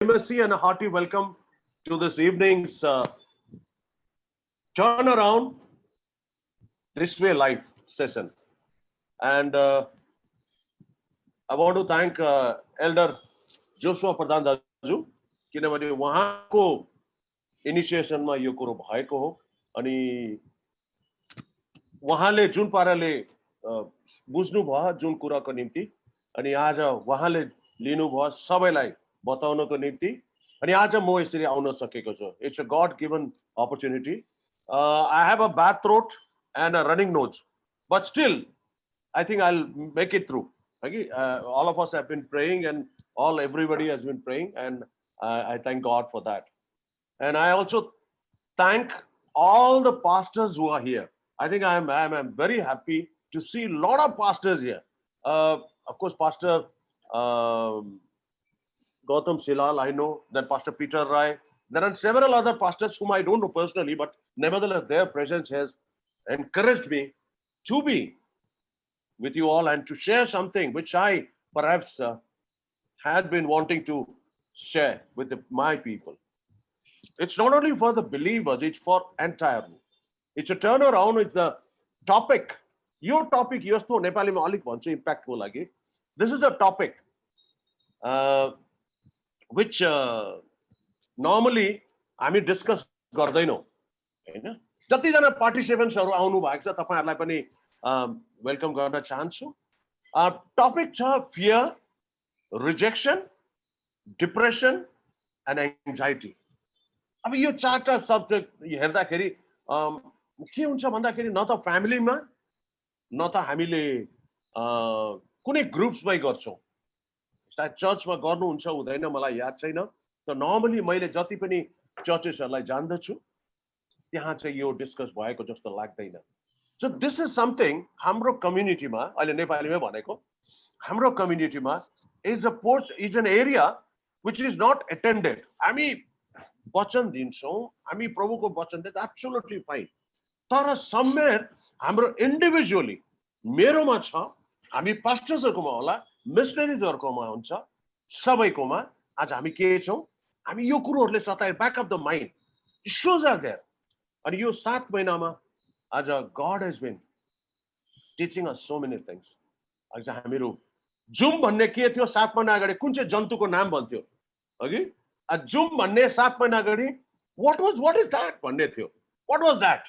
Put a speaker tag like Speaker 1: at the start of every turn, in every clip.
Speaker 1: Mercy and a hearty welcome to this evening's turnaround this way live session. And I want to thank Elder Joshua Pradhan Daju किनभने उहाँको इनिसिएसनमा यो कुरो भएको हो अनि उहाँले जुन पाराले बुझ्नु भयो जुन कुराको निम्ति अनि आज उहाँले लिनुभयो सबैलाई बताउनको निम्ति अनि आज म यसरी आउन सकेको छु. It's a God given opportunity. I have a bad throat and a running nose, but still I think I'll make it through. Okay? All of us have been praying and everybody has been praying, and I thank God for that. And I also thank all the pastors who are here. I think I'm very happy to see a lot of pastors here. Of course, Pastor Gautam Silal, I know, then Pastor Peter Rai. There are several other pastors whom I don't know personally, but nevertheless, their presence has encouraged me to be with you all and to share something which I perhaps had been wanting to share with my people. It's not only for the believers, it's for entire. It's a turnaround, it's the topic. Your topic, यस्तो नेपालीमा अलिक भन्छु impactful लागि. This is the topic which normally हामी discuss गर्दैनौँ हैन. जतिजना पार्टिसिपेन्ट्सहरु आउनु भएको छ तपाईहरुलाई पनि वेलकम गर्न चाहन्छु. टपिक छ fear, rejection, depression end anxiety. अब यो चारटा सब्जेक्ट हेर्दाखेरि के हुन्छ भन्दाखेरि न त फ्यामिलीमा न त हामीले कुनै ग्रुप्समै गर्छौं. सायद चर्चमा गर्नुहुन्छ हुँदैन मलाई याद छैन. त नर्मली मैले जति पनि चर्चेसहरुलाई जान्दछु त्यहाँ चाहिँ यो डिस्कस भएको जस्तो लाग्दैन. So this is something हाम्रो कम्युनिटीमा अहिले नेपालीमै भनेको हाम्रो कम्युनिटीमा is an area which is not attended. हामी वचन दिन्छौं, हामी प्रभुको वचन दिन्छ, absolutely fine. तर समवेयर हाम्रो इन्डिभिजुअली मेरोमा छ, हामी पास्टर्सहरुकोमा होला, मिशनरीजहरुकोमा हुन्छ, सबैकोमा आज हामी के छौं, हामी यो कुरोहरुले सताए back of the mind. Issues are there. अनि यो 7 महिनामा आज God has been teaching us so many things. आज हामीहरु जुम भन्ने के थियो 7 महिना अगाडि कुन चाहिँ जन्तुको नाम भन्थ्यो अघि जुम भन्ने 7 महिना अगाडि what is that भन्ने थियो. What was that?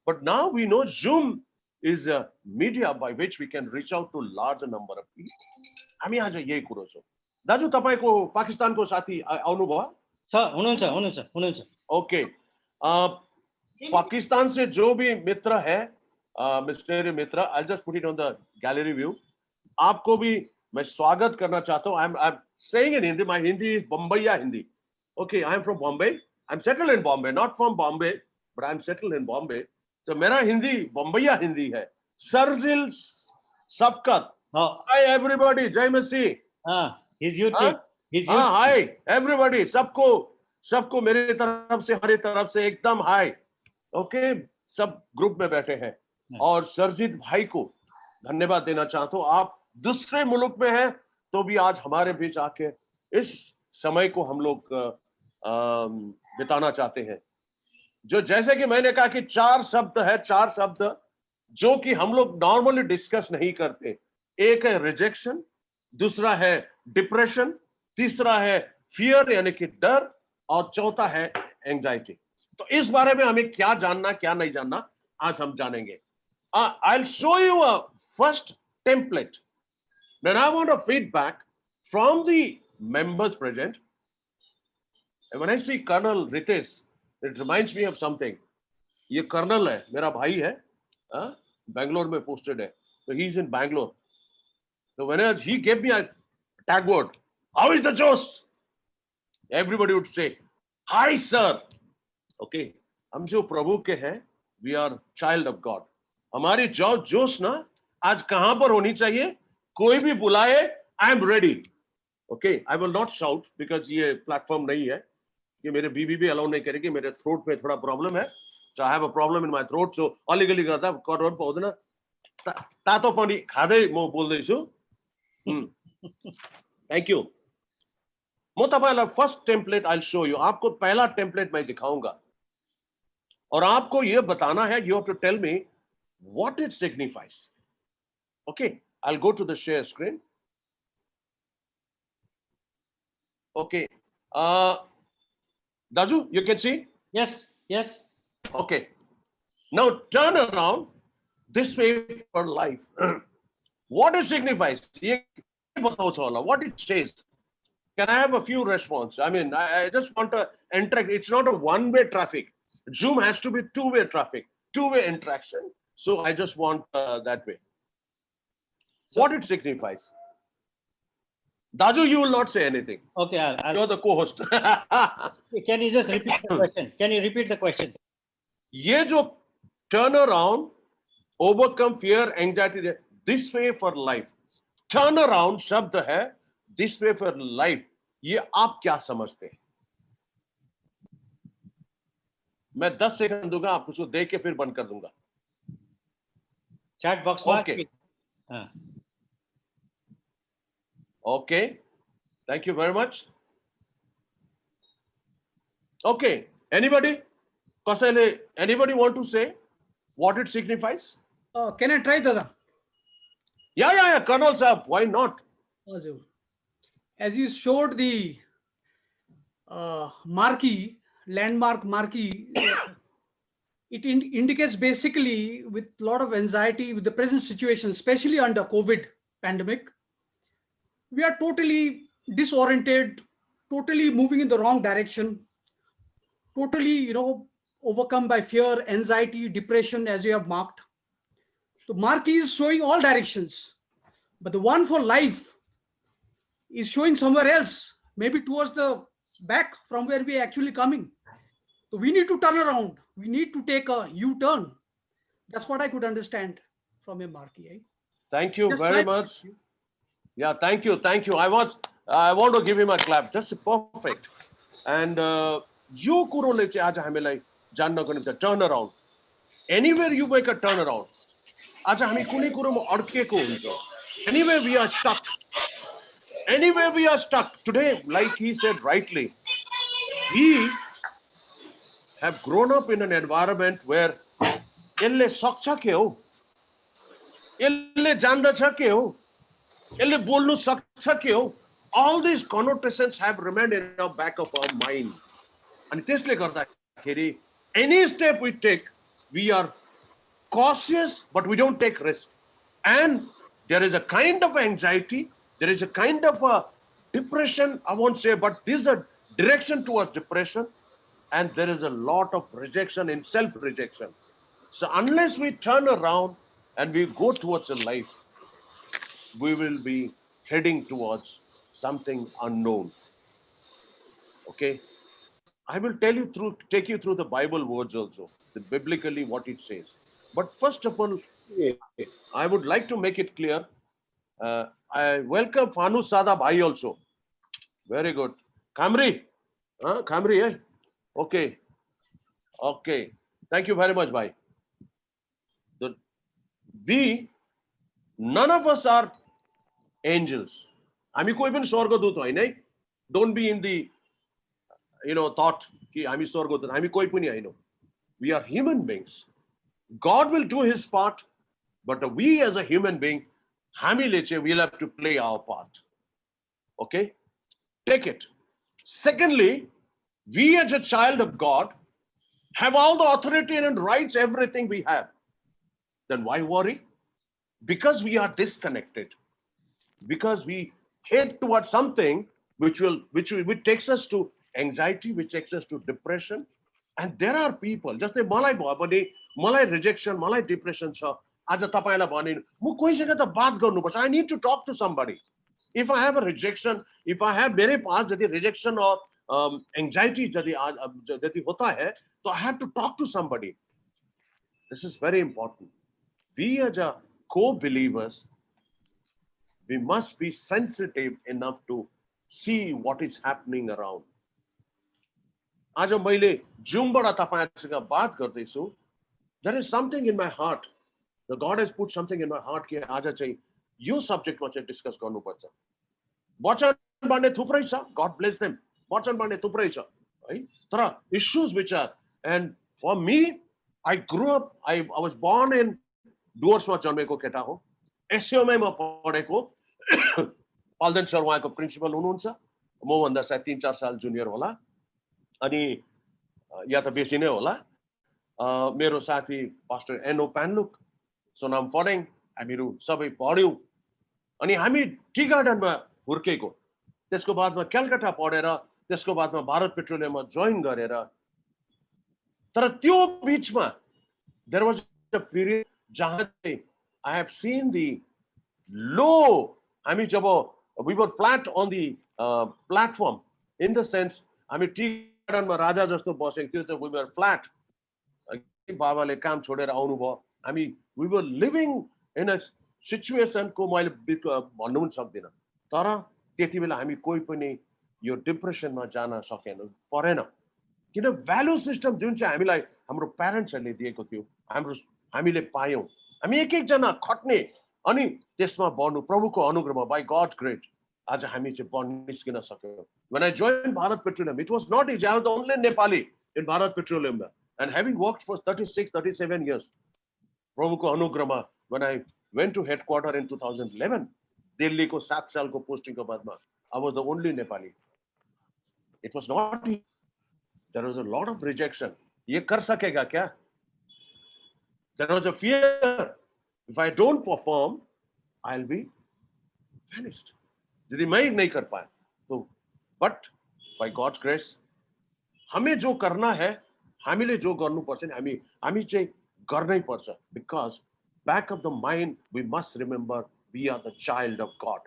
Speaker 1: But now we know Zoom is a media by which we can reach out to larger number of people. हामी आज यही कुरो छ. दाजु तपाईको पाकिस्तानको साथी आउनु भयो?
Speaker 2: हुनुहुन्छ.
Speaker 1: ओके. पाकिस्तान से जो भी मित्र है mister Mitra, I'll just put it on the gallery view. आपको भी मैं स्वागत करना चाहता हूँ. I'm saying in Hindi, my Hindi is Bombaya Hindi. Okay, I am from Bombay. I'm settled in Bombay, not from Bombay, but I'm settled in Bombay. So मेरा Hindi Bombaya Hindi है. Sarjil Sabkat. Hi everybody, Jai Masi.
Speaker 2: He's YouTube.
Speaker 1: Hi everybody. सबको मेरे तरफ से हर तरफ से एकदम हाय. Okay, सब ग्रुप में बैठे हैं और सरजीत भाई को धन्यवाद देना चाहता हूँ. आप दूसरे मुल्क में हैं तो भी आज हमारे बीच आके इस समय को हम लोग बिताना चाहते हैं. जो जैसे कि मैंने कहा कि 4 शब्द जो कि हम लोग नॉर्मली डिस्कस नहीं करते. एक है रिजेक्शन, दूसरा है डिप्रेशन, तीसरा है फियर यानी कि डर और चौथा है एंजाइटी. तो इस बारे में हमें क्या जानना क्या नहीं जानना आज हम जानेंगे. I'll show you a first template. Then I want a feedback from the members present. And when I see Colonel Ritesh, it reminds me of something. ये कर्नल है, मेरा भाई है, बैंगलोर में पोस्टेड है. So he's in Bangalore. So whenever he gave me a tag word, how is the Josh? Everybody would say, hi sir. Okay, हम जो प्रभु के हैं, we are child of God. हमारी जोश ना आज कहां पर होनी चाहिए, कोई भी बुलाए, I am ready. Okay, I will not shout because ये प्लेटफॉर्म नहीं है. ये मेरे बीबी भी अलाउ नहीं करेगी. मेरे थ्रोट में थोड़ा प्रॉब्लम है. So I have a problem in my throat. So अलिअलि गर्दा करन पाउँदैन. तातो पनि खादै म बोल्दै छु. Thank you. म तपाईलाई first template I will show you, आपको पहला टेम्पलेट मैं दिखाऊंगा और आपको यह बताना है, you have to tell me what it signifies. Okay, I will go to the share screen. Okay, Daju, you can see?
Speaker 2: Yes, yes.
Speaker 1: Okay. Now turn around this way for life. What it signifies? What it says? Can I have a few response? I mean, I just want to interact. It's not a one-way traffic. Zoom has to be two-way traffic, two-way interaction. So I just want that way. So, what it signifies? Daju, you will not say anything.
Speaker 2: Okay,
Speaker 1: You're the co-host.
Speaker 2: Can you just repeat the question? Can you repeat the question?
Speaker 1: ये जो turn around, overcome fear, anxiety, this way for life. Turn around शब्द है, this way for life. ये आप क्या समझते हैं? मैं 10 सेकंड दूंगा, आप उसको देख के फिर बंद कर दूंगा.
Speaker 2: Chat box.
Speaker 1: Okay. Okay. Thank you very much. Okay. Anybody? Anybody want to say what it signifies?
Speaker 3: Can I try, Dada?
Speaker 1: Yeah. Colonel Saab, why not?
Speaker 3: As you showed the marquee, landmark marquee, it indicates basically with a lot of anxiety with the present situation, especially under COVID pandemic. We are totally disoriented, totally moving in the wrong direction, totally, overcome by fear, anxiety, depression, as you have marked. The marquee is showing all directions, but the one for life is showing somewhere else, maybe towards the back from where we are actually coming. So we need to turn around. We need to take a U-turn. That's what I could understand from your marquee. Eh?
Speaker 1: Thank you very much. Yeah, thank you. I want to give him a clap. Just perfect. And यो कुरोले चाहिँ आज हामीलाई जान्नको निम्ति turn around. Anywhere you make a turn around. आज हामी कुनै कुरोमा अड्केको हुन्छ. Anywhere we are stuck. Anywhere we are stuck. Today, like he said rightly, we have grown up in an environment where यसले सक्छ के हो? यसले जान्दछ के हो? यसले बोल्नु सक्छ के हो? All these connotations have remained in the back of our mind. And त्यसले गर्दाखेरि any step we take, we are cautious, but we don't take risk. And there is a kind of anxiety, there is a kind of a depression, I won't say, but this is a direction towards depression, and there is a lot of rejection in self-rejection. So unless we turn around and we go towards a life, we will be heading towards something unknown. Okay? I will take you through the Bible words also, biblically what it says. But first of all, I would like to make it clear. I welcome Fanu Sada Bhai also. Very good. Kamri? Kamri, eh? Okay. Thank you very much, Bhai. None of us are angels. हामी कोही पनि स्वर्गदूत होइन है. Don't be in the thought कि हामी स्वर्गदूत, हामी कोही पनि होइन. We are human beings. God will do his part, but we as a human being, हामीले चाहिँ we'll have to play our part. Okay? Take it. Secondly, we as a child of God have all the authority and rights, everything we have. Then why worry? Because we are disconnected. Because we head towards something which takes us to anxiety, which takes us to depression. And there are people, just मलाई भयो भने मलाई rejection, मलाई depression छ. आज तपाईलाई भने म कोहीसँग त बात गर्नुपर्छ. I need to talk to somebody. If I have a rejection, if I have मेरे पास यदि rejection or anxiety यदि होता है, तो I have to talk to somebody. This is very important. We as a co-believers, we must be sensitive enough to see what is happening around. आज मैले जुमबाट तपाईहरुसँग बात गर्दैछु. There is something in my heart. The God has put something in my heart कि आज चाहिँ यो सब्जेक्टमा चाहिँ discuss गर्नुपर्छ. वचन बाँड्ने थुप्रै छ, God bless them. वचन बाँड्ने थुप्रै छ है, तर issues which are, and for me, I grew up, I was born in डुवर्समा जन्मेको केटा हो, एसयुएमआई मा पढेको, पाल्देन सर उहाँको प्रिन्सिपल हुनुहुन्छ, मभन्दा सायद 3-4 साल जुनियर होला, अनि या त बेसी नै होला। मेरो साथी पास्टर एनो पान्लुक, सोनाम फडेङ, हामीहरू सबै पढ्यौँ, अनि हामी टी गार्डनमा हुर्केको, त्यसको बादमा कलकत्ता पढेर, त्यसको बादमा भारत पेट्रोलियममा जोइन गरेर, तर त्यो बिचमा there was a period जहाँ चाहिँ I have seen the low, हामी जब we were flat on the platform, in the sense हामी टी गार्डनमा राजा जस्तो बसेको थियो, त we were flat, बाबाले काम छोडेर आउनुभयो, हामी we were living in a situation को मैले भन्नु पनि सक्दिनँ, तर त्यति बेला हामी कोही पनि यो डिप्रेसनमा जान सकेन, परेन, किन भ्यालु सिस्टम जुन चाहिँ हामीलाई हाम्रो प्यारेन्ट्सहरूले दिएको थियो, हामीले पायौँ, हामी एक एकजना खट्ने, अनि त्यसमा बढ्नु, प्रभुको अनुग्रहमा, बाई गॉड्स ग्रेस, आज हामी चाहिँ बढ्न निस्किन सक्यौँ। When I joined Bharat Petroleum, it was not easy. I was the only Nepali in Bharat Petroleum, and having worked for 36-37 years, प्रभुको अनुग्रहमा, when I went to headquarter in 2011, दिल्लीको 7 सालको पोस्टिङको बादमा, I was the only Nepali. It was not easy. There was a lot of rejection. ये कर सकेगा क्या? There was a fear. If I don't perform, I'll be vanished. यदि मैं नहीं कर पाया, तो but by God's grace, हमें जो करना है, हामीले जो गर्नुपर्छ नि, हामी चाहिँ गर्नै पर्छ, because back of the mind we must remember we are the child of God.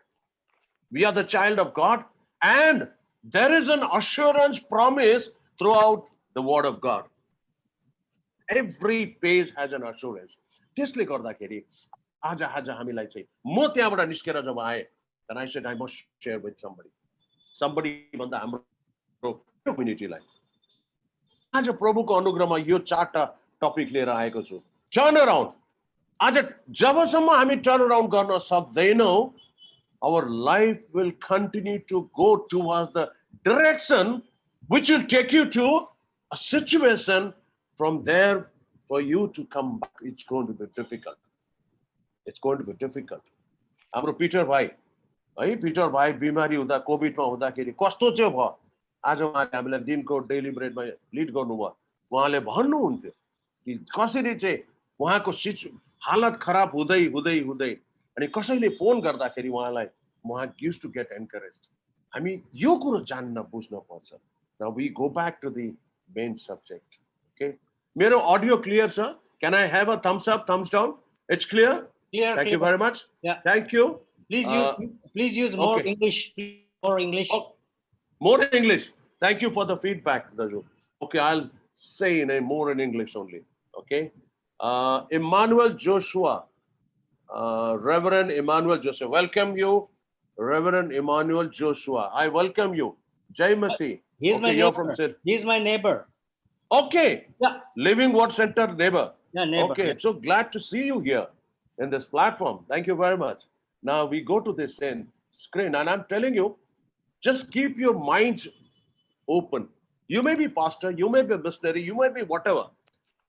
Speaker 1: We are the child of God, and there is an assurance promise throughout the word of God. Every page has an assurance. त्यसले गर्दाखेरि आज हामीलाई चाहिँ, म त्यहाँबाट निस्केर जब आए, then I said I must share with somebody भन्दा हाम्रो कम्युनिटीलाई। आज प्रभुको अनुग्रहमा यो 4टा टपिक लिएर आएको छु। Turn around. आज जबसम्म हामी टर्न अराउन्ड गर्न सक्दैनौँ, our life will continue to go towards the direction which will take you to a situation. From there, for you to come back, it's going to be difficult. It's going to be difficult. हाम्रो पिटर भाइ है, पिटर भाइ बिमारी हुँदा, कोभिडमा हुँदाखेरि कस्तो चाहिँ भयो, आज उहाँले हामीलाई दिनको डेली ब्रेडमा लिड गर्नुभयो, उहाँले भन्नुहुन्थ्यो कि कसरी चाहिँ उहाँको हालत खराब हुँदै हुँदै हुँदै, अनि कसैले फोन गर्दाखेरि उहाँ used to get encouraged. हामी यो कुरो जान्न बुझ्न पर्छ। Now we go back to the main subject. Okay, मेरो audio clear, sir? Can I have a thumbs up, thumbs down? It's clear?
Speaker 2: Clear.
Speaker 1: Thank you very much.
Speaker 2: Yeah.
Speaker 1: Thank you.
Speaker 2: Please use more
Speaker 1: okay.
Speaker 2: English. More English.
Speaker 1: Oh, more English. Thank you for the feedback, Raju. Okay, I'll say more in English only. Okay. Emmanuel Joshua, Reverend Emmanuel Joshua, welcome you, Reverend Emmanuel Joshua. I welcome you. Jai Masi.
Speaker 2: He's my neighbor. He's my neighbor.
Speaker 1: Okay.
Speaker 2: Yeah.
Speaker 1: Living Word Center neighbor.
Speaker 2: Yeah, neighbor.
Speaker 1: Okay.
Speaker 2: Yeah.
Speaker 1: So glad to see you here in this platform. Thank you very much. Now we go to this screen, and I'm telling you, just keep your minds open. You may be pastor, you may be a missionary, you may be whatever.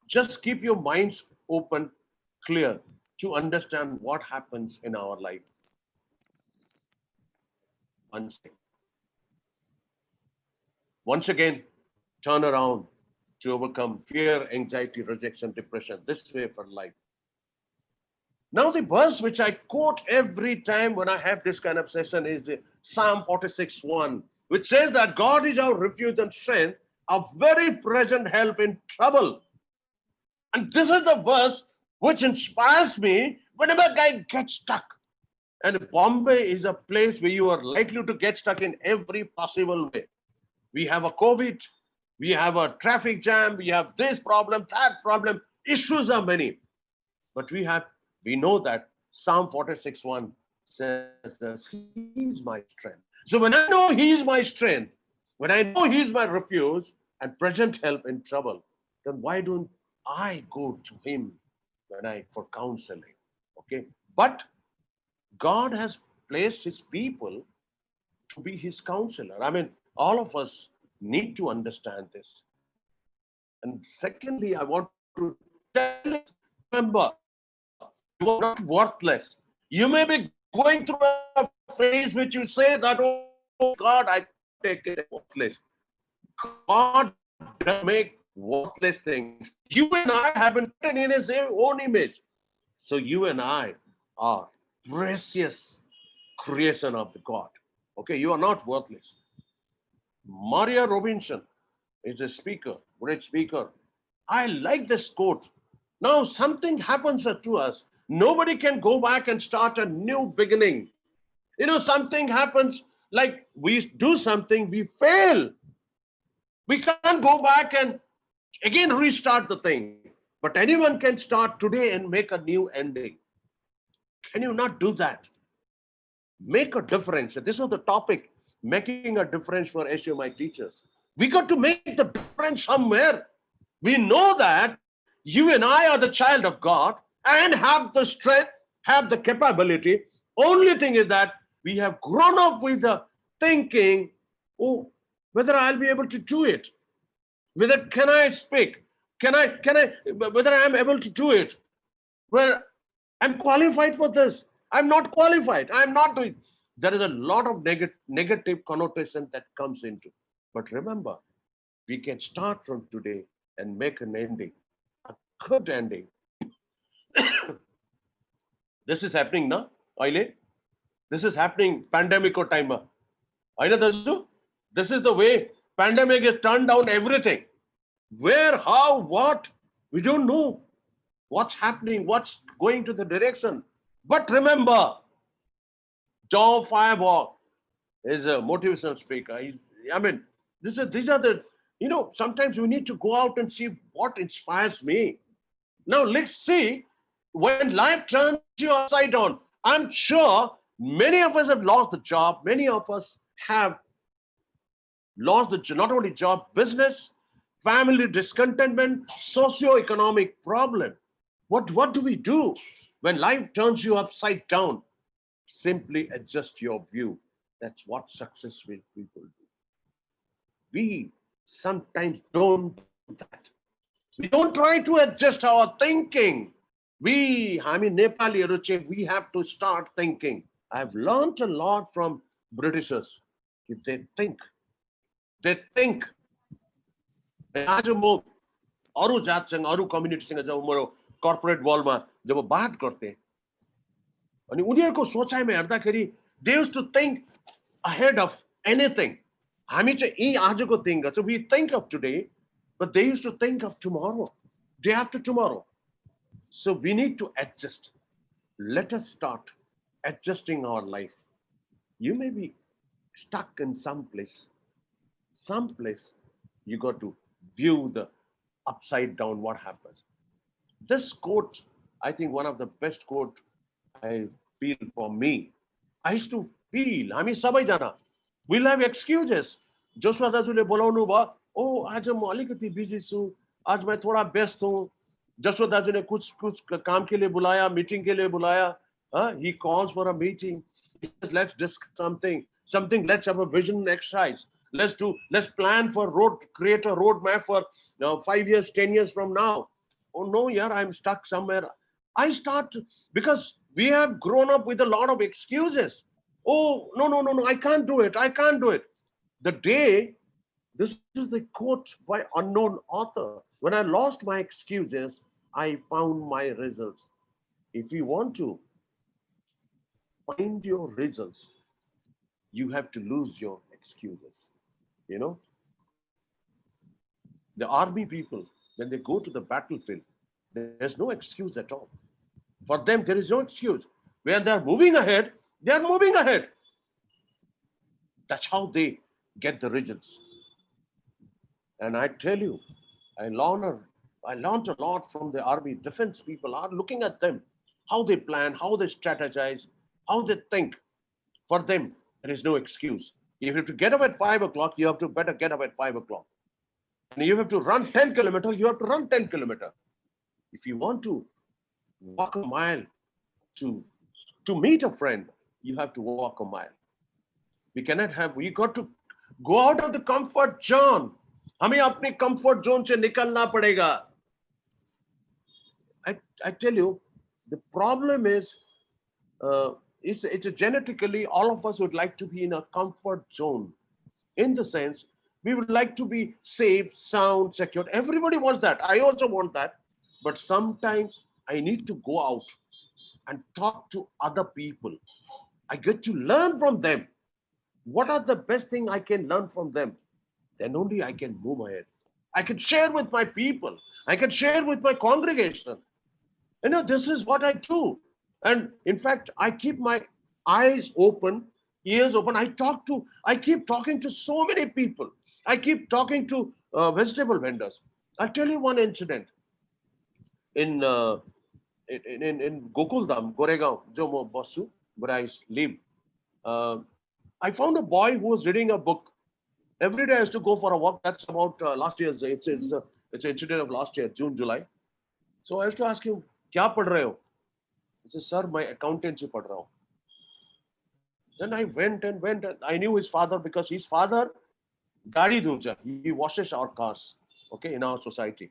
Speaker 1: Just keep your minds open, clear, to understand what happens in our life. Once again, turn around to overcome fear, anxiety, rejection, depression, this way for life. Now the verse which I quote every time when I have this kind of session is Psalm 46:1, which says that God is our refuge and strength, a very present help in trouble. And this is the verse which inspires me whenever I get stuck. And Bombay is a place where you are likely to get stuck in every possible way. We have a COVID, we have a traffic jam, we have this problem, that problem, issues are many. But we know that Psalm 46:1 says that He is my strength. So when I know He is my strength, when I know He is my refuge and present help in trouble, then why don't I go to Him for counseling? Okay, but God has placed His people to be his counselor. I mean, all of us need to understand this. And secondly, I want to tell us, remember, you are not worthless. You may be going through a phase which you say that, oh God, I take it as worthless. God doesn't make worthless things. You and I have been written in his own image. So you and I are precious creation of the God. Okay, you are not worthless. Maria Robinson is a speaker, great speaker. I like this quote. Now something happens to us. Nobody can go back and start a new beginning. You know, something happens, like we do something, we fail. We can't go back and again restart the thing. But anyone can start today and make a new ending. Can you not do that? Make a difference. This was the topic, making a difference for SUMI teachers. We got to make the difference somewhere. We know that you and I are the child of God and have the strength, have the capability. Only thing is that we have grown up with the thinking, oh, whether I'll be able to do it, whether can I speak, whether I am able to do it, where I'm qualified for this, I'm not qualified, I'm not doing. There is a lot of negative connotation that comes into. But remember, we can start from today and make an ending, a good ending. This is happening now, Aile. This is happening pandemic time. Aile Dasu, this is the way pandemic has turned down everything. Where, how, what, we don't know what's happening, what's going to the direction. But remember, John Fireball is a motivational speaker. I mean, these are the, you know, sometimes we need to go out and see what inspires me. Now let's see, when life turns you upside down, I'm sure many of us have lost the job. Many of us have lost the not only job, business, family discontentment, socio-economic problem. What do we do when life turns you upside down? Simply adjust your view. That's what successful people do. We sometimes don't do that. We don't try to adjust our thinking. Nepali, we have to start thinking. I've learned a lot from Britishers. If they think, they think. आज म अरू जातसँग अरू कम्युनिटीसँग जब म corporate वर्ल्डमा जब बात गर्थे अनि उनीहरूको सोचाइमा हेर्दाखेरि they used to think ahead of anything. हामी चाहिँ यही आजको थिंक गर्छौँ. We think of today, but they used to think of tomorrow, day after tomorrow. So we need to adjust. Let us start adjusting our life. You may be stuck in some place you got to view the upside down what happens. This quote, I think one of the best quote I feel for me. I used to feel, हामी सबैजना, we'll have excuses. जोसुवा दाजुले बोलाउनु भयो, ओ आज म अलिकति busy छु, आज मैं थोड़ा व्यस्त हूँ. जोसुवा दाजु ने कुछ काम के लिए बुलाया, मीटिंग के लिए बुलाया. He calls for a meeting. He says, let's discuss something. Let's have a vision exercise. Let's plan for create a roadmap for 5 years, 10 years from now. Oh no, yeah, I'm stuck somewhere. I start, because we have grown up with a lot of excuses. Oh, no, I can't do it. The day, this is the quote by unknown author. When I lost my excuses, I found my results. If you want to find your results, you have to lose your excuses. You know, the army people, when they go to the battlefield, there's no excuse at all. For them, there is no excuse. When they're moving ahead, they're moving ahead. That's how they get the results. And I tell you, I learned a lot from the army. Defense people are looking at them, how they plan, how they strategize, how they think. For them, there is no excuse. If you have to get up at 5 o'clock, you have to better get up at 5 o'clock. And you have to run 10 kilometers, you have to run 10 kilometers. If you want to walk a mile to meet a friend, you have to walk a mile. We cannot have, we got to go out of the comfort zone. हमें अपने comfort zone से निकलना पड़ेगा. I tell you, the problem is, it's a genetically, all of us would like to be in a comfort zone. In the sense, we would like to be safe, sound, secure. Everybody wants that. I also want that. But sometimes I need to go out and talk to other people. I get to learn from them. What are the best thing I can learn from them? Then only I can move ahead. I can share with my people. I can share with my congregation. This is what I do. And in fact, I keep my eyes open, ears open. I keep talking to so many people. I keep talking to vegetable vendors. I'll tell you one incident. In Gokuldam, Goregaon, Jo Bossu, where I live, I found a boy who was reading a book. Every day I used to go for a walk. That's about last year's, it's an incident of last year, June, July. So I used to ask him, क्या पढ़ रहे हो? He said, sir, my accountancy पढ़ रहा हूँ. Then I went and I knew his father because his father, गाड़ी धुलता, he washes our cars, okay, in our society.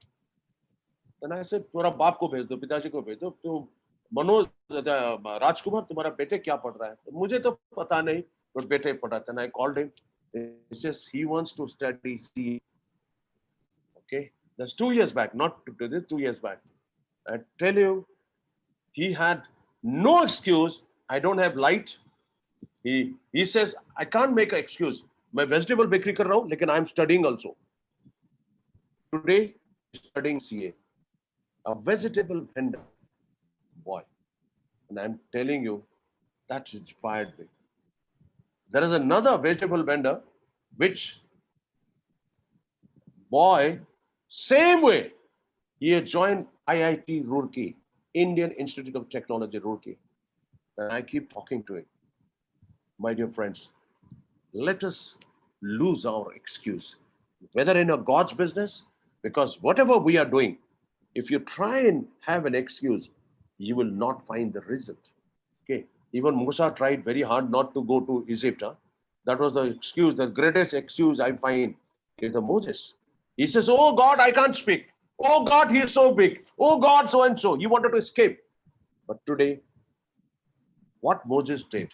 Speaker 1: Then I said, तुम्हारा बाप को भेज दो, पिताजी को भेज दो, तो मनोज राजकुमार तुम्हारा बेटे क्या पढ़ रहा है? तो मुझे तो पता नहीं, but बेटे पढ़ा. Then I called him. He says he wants to study CA. Okay, that's 2 years back, not today, 2 years back. I tell you, he had no excuse. I don't have light. He says, I can't make an excuse. मैं vegetable bakery कर रहा हूँ, लेकिन I'm studying also. Today, studying CA. A vegetable vendor, boy. And I'm telling you, that inspired me. There is another vegetable vendor, which boy, same way, he had joined IIT Roorkee, Indian Institute of Technology, Roorkee. And I keep talking to him. My dear friends, let us lose our excuse, whether in a God's business, because whatever we are doing, if you try and have an excuse, you will not find the result. Okay. Even Musa tried very hard not to go to Egypt. Huh? That was the excuse, the greatest excuse I find is the Moses. He says, oh God, I can't speak. Oh God, he is so big. Oh God, so and so. He wanted to escape. But today, what Moses did,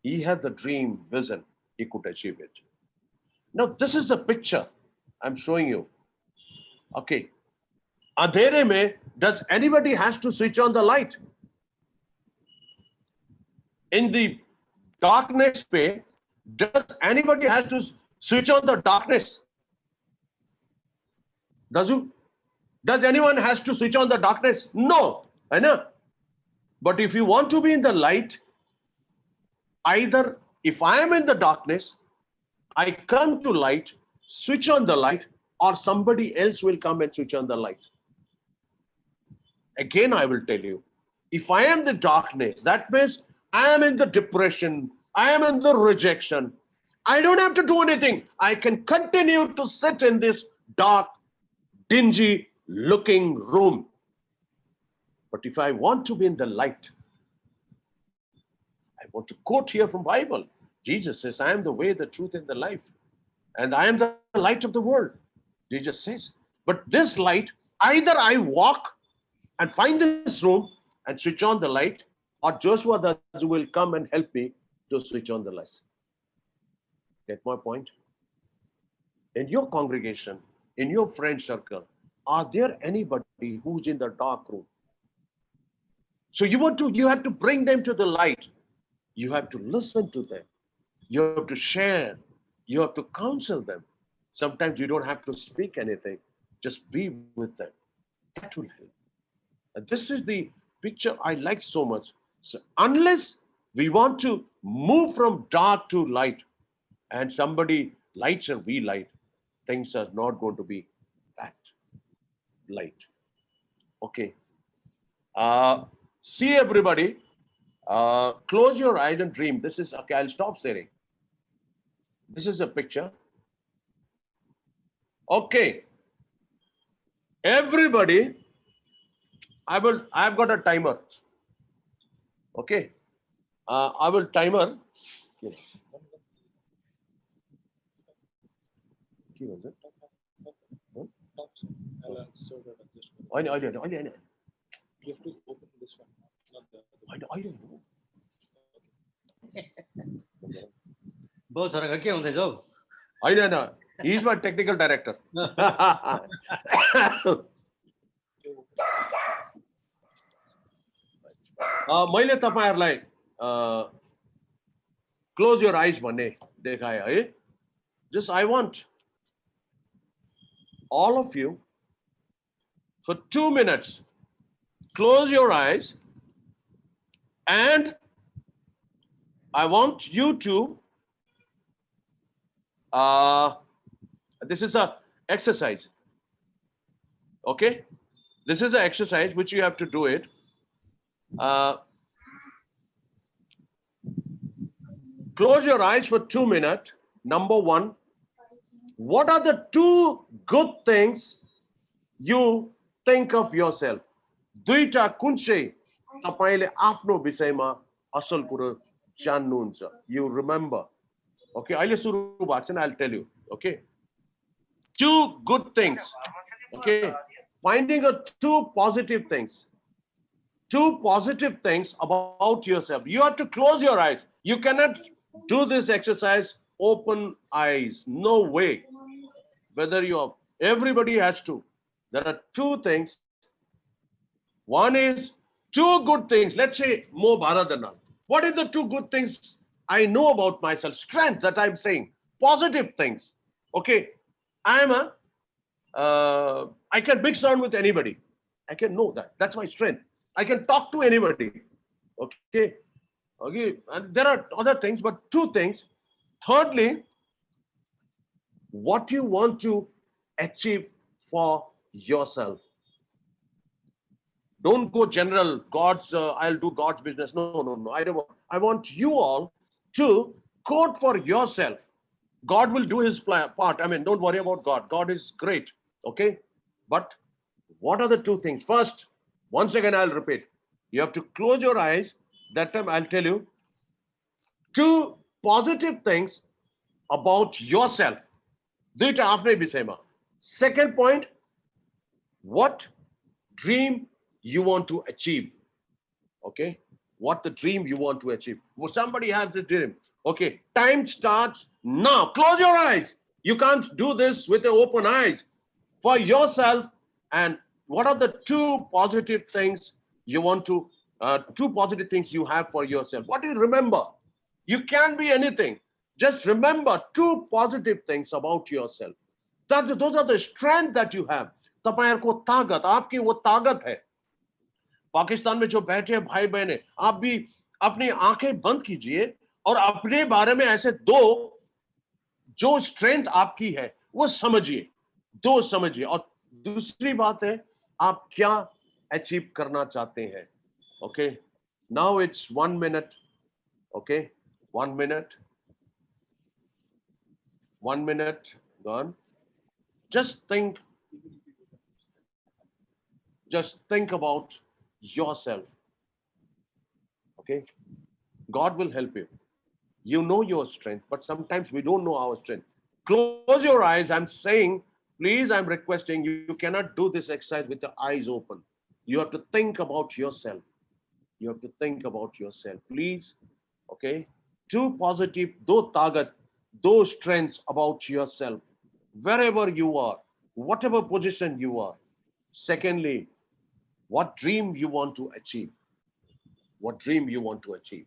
Speaker 1: he had the dream, vision, he could achieve it. Now, this is the picture I'm showing you. Okay. Andhere mein, does anybody has to switch on the light? In the darkness pe, does anybody has to switch on the darkness? Does anyone has to switch on the darkness? No. I know. But if you want to be in the light, either if I am in the darkness, I come to light, switch on the light, or somebody else will come and switch on the light. Again, I will tell you, if I am the darkness, that means I am in the depression, I am in the rejection. I don't have to do anything. I can continue to sit in this dark, dingy looking room. But if I want to be in the light, I want to quote here from Bible. Jesus says, I am the way, the truth, and the life. And I am the light of the world. Jesus says. But this light, either I walk and find this room and switch on the light, or Joshua Daju will come and help me to switch on the light. Get my point? In your congregation, in your friend circle, are there anybody who's in the dark room? So you have to bring them to the light. You have to listen to them. You have to share. You have to counsel them. Sometimes you don't have to speak anything. Just be with them. That will help. And this is the picture I like so much. So unless we want to move from dark to light, and somebody lights and we light, things are not going to be that light. Okay. See everybody. Close your eyes and dream. This is okay. I'll stop sharing. This is a picture. Okay. Everybody, I've got a timer. Okay. I will timer. के भन्छ
Speaker 4: You
Speaker 1: होइन होइन होइन होइन
Speaker 4: have to open this one, not the other one.
Speaker 1: होइन होइन
Speaker 2: बहुत छोराको के हुँदैछ हौ?
Speaker 1: होइन होइन he is my technical director मैले तपाईहरुलाई क्लोज योर आइज भन्ने देखाए है just I want all of you for 2 minutes close your eyes and I want you to this is a exercise, okay, this is an exercise which you have to do it. Close your eyes for 2 minutes. Number one, what are the 2 good things you think of yourself? दुईटा कुन चाहिँ तपाईले आफ्नो विषयमा असल कुरा जान्नुहुन्छ? You remember. Okay, अहिले सुरु भएको छैन, I'll tell you. Okay, 2 good things. Okay, finding 2 positive things. 2 positive things about yourself. You have to close your eyes. You cannot do this exercise open eyes. No way. Whether you are, everybody has to. There are 2 things. One is 2 good things. Let's say more Bharat Darnal. What are the 2 good things I know about myself? Strength that I'm saying. Positive things. Okay. I can mix around with anybody. I can know that. That's my strength. I can talk to anybody. Okay. Okay. And there are other things, but 2 things. Thirdly, what you want to achieve for yourself. Don't go general, I'll do God's business. No. I don't want. I want you all to code for yourself. God will do his part. I mean, don't worry about God. God is great. Okay. But what are the 2 things? First, once again, I'll repeat. You have to close your eyes. That time I'll tell you 2 positive things about yourself. दुईटा आफ्नै विषयमा. Second point, what dream you want to achieve. Okay, what the dream you want to achieve. Well, somebody has a dream. Okay, time starts now. Close your eyes. You can't do this with the open eyes. For yourself, and what are the 2 positive things you want to 2 positive things you have for yourself? What do you remember? You can be anything. Just remember 2 positive things about yourself. Those are the strength that you have. तपाईहरुको ताकत, आपकी वो ताकत है. पाकिस्तान में जो बैठे भाई बहने, आप भी अपनी आंखें बंद कीजिए और अपने बारे में ऐसे 2 जो स्ट्रेंथ आपकी है वो समझिए. 2 समझिए. और दूसरी बात है, आप क्या अचीव करना चाहते हैं. Okay, now it's 1 minute. Okay, 1 minute. 1 minute gone. Just think about yourself. Okay, God will help you. You know your strength, but sometimes we don't know our strength. Close your eyes. I'm saying, please, I'm requesting you. You cannot do this exercise with your eyes open. You have to think about yourself. You have to think about yourself, please. Okay, 2 positive, 2 tagat, 2 strengths about yourself, wherever you are, whatever position you are. Secondly, what dream you want to achieve. What dream you want to achieve.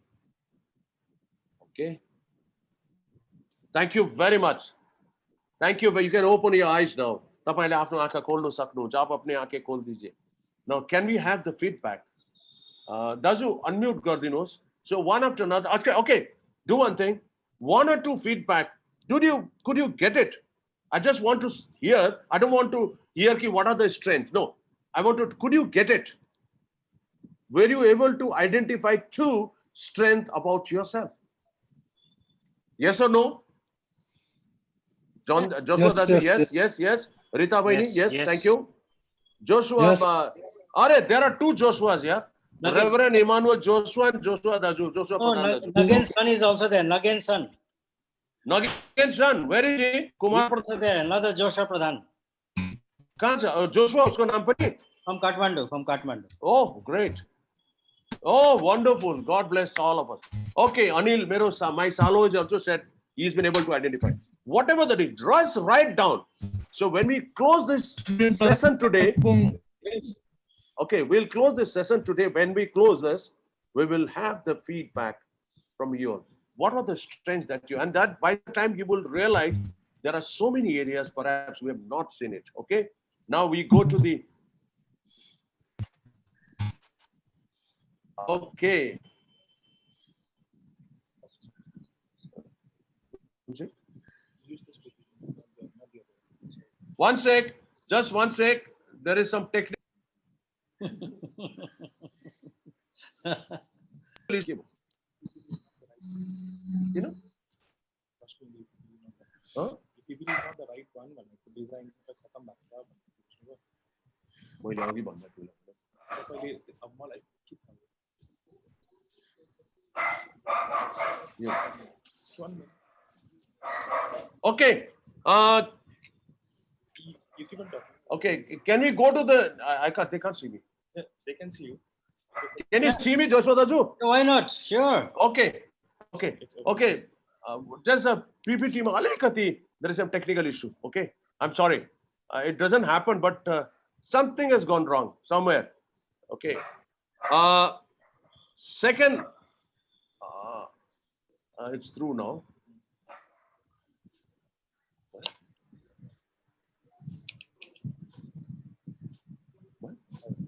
Speaker 1: Okay. Thank you very much. Thank you. You can open your eyes now. तपाईले आफ्नो आँखा खोल्न सक्नुहुन्छ. आप अपने आँखें खोल दीजिए. Now, can we have the feedback? दाजु unmute गरिदिनुहोस्. So one after another. Okay, do one thing. 1 or 2 feedback. Could you get it? I just want to hear. I don't want to hear what are the strengths. No, I want to. Could you get it? Were you able to identify 2 strengths about yourself? Yes or no? John, Joshua, yes. Rita Bhaini, yes. Thank you. Joshua,
Speaker 5: Yes.
Speaker 1: There are 2 Joshuas here. Reverend Emmanuel Joshua and Joshua Daju. Joshua
Speaker 2: No,
Speaker 1: Daju.
Speaker 2: Nagen's son is also there. Nagen's son.
Speaker 1: Nagen's where is he? Kumar
Speaker 2: Also there, another Joshua Pradhan
Speaker 1: कहाँ छ? Joshua उसको नाम पनि?
Speaker 2: from Kathmandu. From Kathmandu.
Speaker 1: Oh, great. Oh, wonderful. God bless all of us. Okay, Anil, my Salo has also said he's been able to identify. Whatever that is, just write down. So when we close this session today, okay, we'll close this session today. When we close this, we will have the feedback from you. What are the strengths that you, and that by the time you will realize there are so many areas perhaps we have not seen it. Okay, now we go to the, okay. One sec, just one sec. There is some technical issue. You know? Huh?
Speaker 4: If it is not the right one, then it's a design to come back.
Speaker 1: मैले अघि भन्दा ठुलो
Speaker 4: तपाईँले अब मलाई के भन्नु?
Speaker 1: यो
Speaker 4: One minute.
Speaker 1: Okay.
Speaker 4: You keep on talking.
Speaker 1: Okay. Can we go to the? I can't. They can't see me.
Speaker 4: Yeah, they can see you.
Speaker 1: Can you see me, Joshua Daju?
Speaker 2: Why not? Sure.
Speaker 1: Okay. Okay. Okay. There's a PPT. There is some technical issue. Okay. I'm sorry. It doesn't happen, but something has gone wrong somewhere. Okay. Second. It's through now.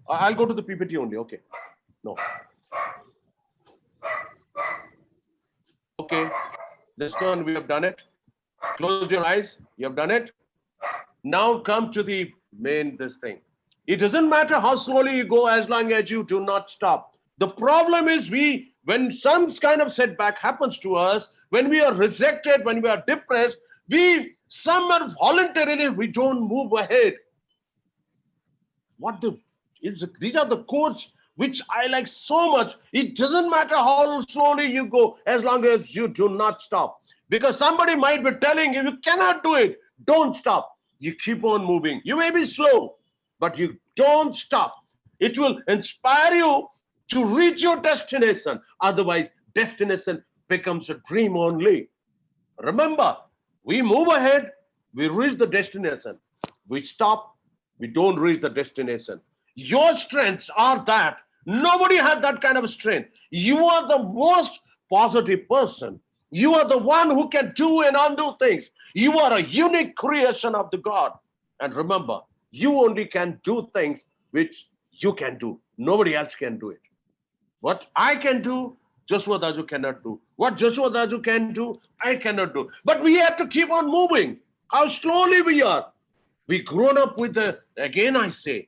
Speaker 1: I'll go to the PPT only. Okay. No. Okay. This one we have done it. Close your eyes. You have done it. Now come to the main this thing. It doesn't matter how slowly you go as long as you do not stop. The problem is when some kind of setback happens to us, when we are rejected, when we are depressed, somewhere voluntarily we don't move ahead. These are the quotes which I like so much. It doesn't matter how slowly you go as long as you do not stop. Because somebody might be telling you, you cannot do it. Don't stop. You keep on moving. You may be slow, but you don't stop. It will inspire you to reach your destination. Otherwise, destination becomes a dream only. Remember, we move ahead, we reach the destination. We stop, we don't reach the destination. Your strengths are that. Nobody has that kind of strength. You are the most positive person. You are the one who can do and undo things. You are a unique creation of the God. And remember, you only can do things which you can do. Nobody else can do it. What I can do, Joshua Daju cannot do. What Joshua Daju can do, I cannot do. But we have to keep on moving. How slowly we are. We grown up with again I say,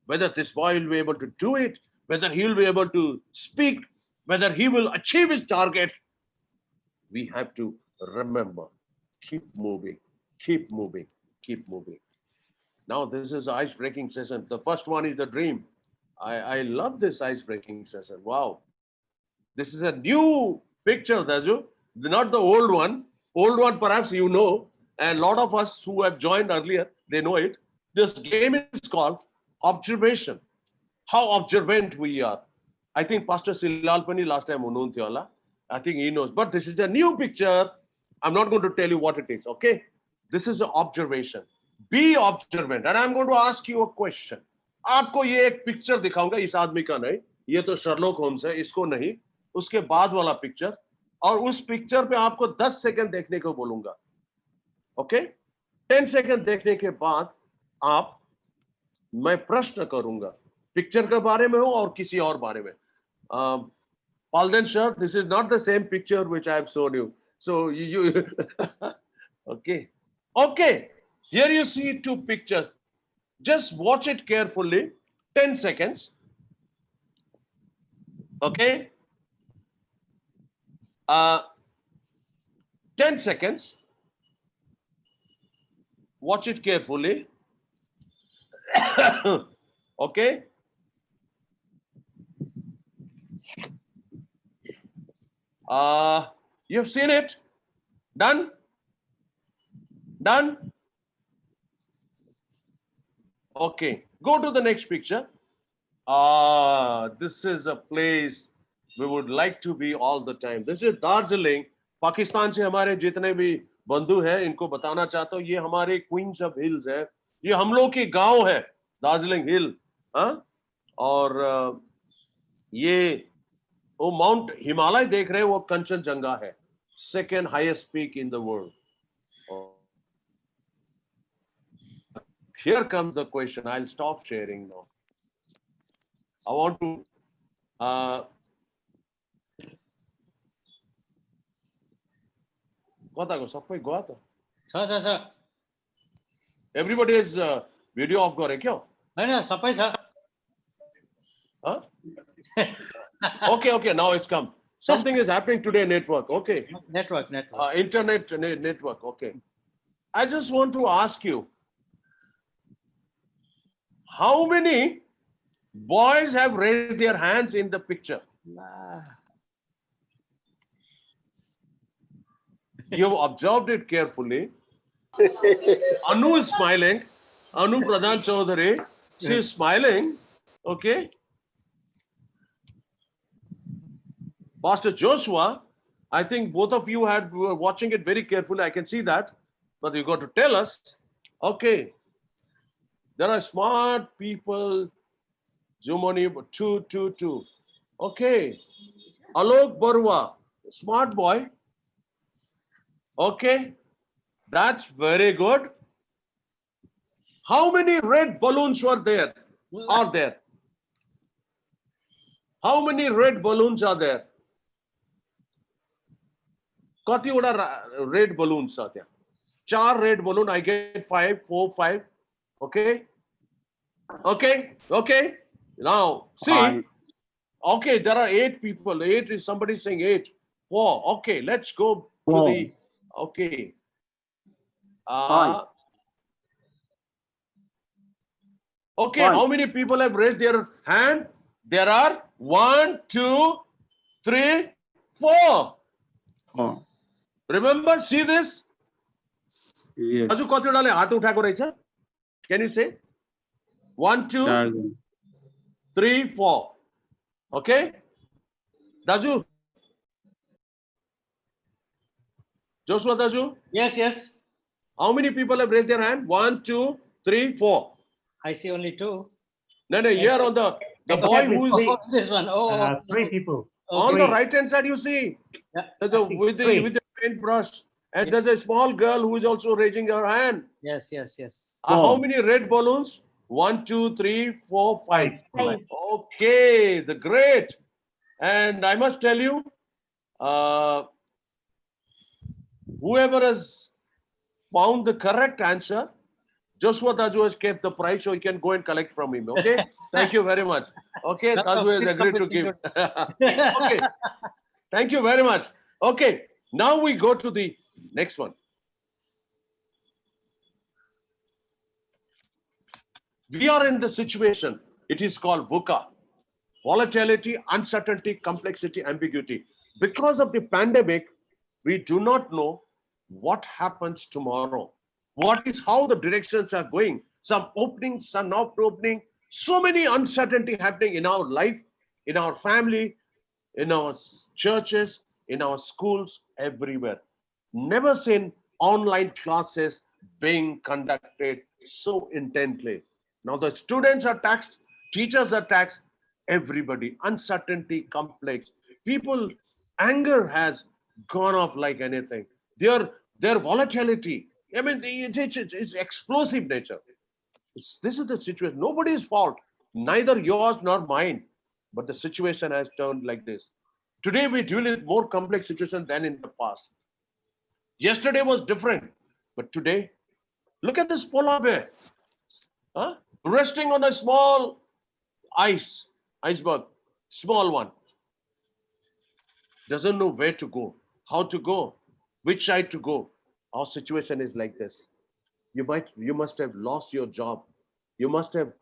Speaker 1: whether this boy will be able to do it, whether he will be able to speak, whether he will achieve his target, we have to remember, keep moving, keep moving, keep moving. Now this is an ice-breaking session. The first one is the dream. I love this ice-breaking session. Wow. This is a new picture, Daju, not the old one. Old one perhaps you know, and a lot of us who have joined earlier, they know it. This game is called observation. How observant we are. I think Pastor Silal Pani last time hununthyo hola. I think he knows. But this is a new picture. I'm not going to tell you what it is, okay? This is an observation. Be observant. And I'm going to ask you a question. आपको ये एक picture दिखाऊंगा इस आदमी का नहीं, ये तो शर्लॉक होम्स है, इसको नहीं, उसके बाद वाला पिक्चर, और उस पिक्चर पे आपको 10 सेकंड देखने को बोलूंगा, ओके? 10 सेकंड देखने के बाद आप मैं प्रश्न करूंगा, पिक्चर के बारे में हो और किसी और बारे में. Palden sir, this is not the same picture which I have shown you. So you okay. Okay. Here you see two pictures. Just watch it carefully. 10 seconds. Okay. 10 seconds. Watch it carefully. Okay. You've seen it? Done? Done? Okay, go to the next picture. This is a place we would like to be all the time. This is Darjeeling. Pakistan से हमारे जितने भी बंधु हैं इनको बताना चाहता हूँ ये हमारे क्वींस ऑफ हिल्स है ये हम लोग की गांव है दार्जिलिंग हिल हाँ और ये वो माउंट हिमालय देख रहे हैं वो कंचनजंगा है second highest peak in the world Here comes the question. I'll stop sharing now. I want to everybody is video off गरे क्यों?
Speaker 2: होइन सबै छ
Speaker 1: Huh? Okay, now it's come. Something is happening today. Network. Okay.
Speaker 2: network
Speaker 1: Internet network. Okay. I just want to ask you. How many boys have raised their hands in the picture? You've observed it carefully. Anu is smiling. Anu Pradhan Chaudhary. She is smiling. Okay. Pastor Joshua, I think both of you were watching it very carefully. I can see that. But you got to tell us. Okay. There are smart people. Jumoni 222. Okay. Alok Barwa, smart boy. Okay. That's very good. How many red balloons were there? Are there? How many red balloons are there? Katiwada red balloons are there? 4 red balloon. I get 5, 4, 5. Okay. Now see. Okay, there are 8 people. 8 is somebody saying 8. 4. Okay, let's go to the. Okay. Okay, how many people have raised their hand? There are 1, 2, 3, 4. Remember, see this?
Speaker 5: Yes.
Speaker 1: Can you say? 1, 2, 3, 4. Okay? Daju? Joshua Daju?
Speaker 2: yes
Speaker 1: How many people have raised their hand? 1, 2, 3, 4.
Speaker 2: I see only 2
Speaker 1: No, here on the boy who is
Speaker 2: this one.
Speaker 6: 3 people.
Speaker 1: on the right hand side, you see.
Speaker 2: Yeah.
Speaker 1: There's a, with the paintbrush. And there's a small girl who is also raising her hand.
Speaker 2: yes
Speaker 1: How many red balloons? 1, 2, 3, 4, 5. Okay, the great. And I must tell you, whoever has found the correct answer, Joshua Taju has kept the price, so he can go and collect from him. Okay, thank you very much. Okay, Taju has agreed to give. Okay, thank you very much. Okay, now we go to the next one. We are in the situation, it is called VUCA. Volatility, uncertainty, complexity, ambiguity. Because of the pandemic, we do not know what happens tomorrow. What is how the directions are going. Some opening, some not opening. So many uncertainty happening in our life, in our family, in our churches, in our schools, everywhere. Never seen online classes being conducted so intently. Now the students are taxed, teachers are taxed, everybody. Uncertainty, complex. People, anger has gone off like anything. Their volatility. I mean, it's explosive nature. This is the situation. Nobody's fault, neither yours nor mine. But the situation has turned like this. Today we deal with more complex situations than in the past. Yesterday was different, but today, look at this polar bear, resting on a small iceberg, small one. Doesn't know where to go, how to go, which side to go. Our situation is like this. You must have lost your job. You must have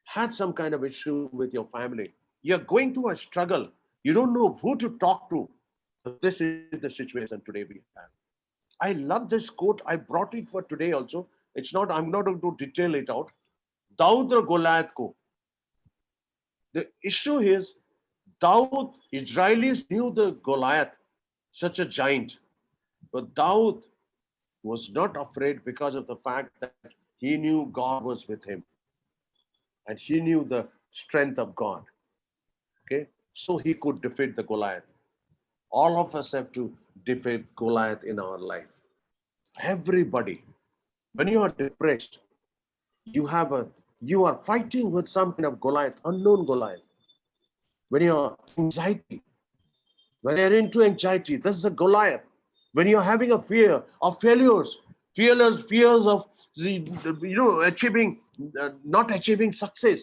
Speaker 1: had some kind of issue with your family. You're going through a struggle. You don't know who to talk to. This is the situation today we have. I love this quote. I brought it for today also. It's not, I'm not going to detail it out. Daud or Goliath ko. The issue is Daud, Israelis knew the Goliath, such a giant. But Daud was not afraid because of the fact that he knew God was with him and he knew the strength of God. Okay, so he could defeat the Goliath. All of us have to defeat Goliath in our life. Everybody. When you are depressed, you are fighting with some kind of Goliath, unknown Goliath. When you are anxiety, when you're into anxiety, this is a Goliath. When you're having a fear of failures, fears of achieving, not achieving success.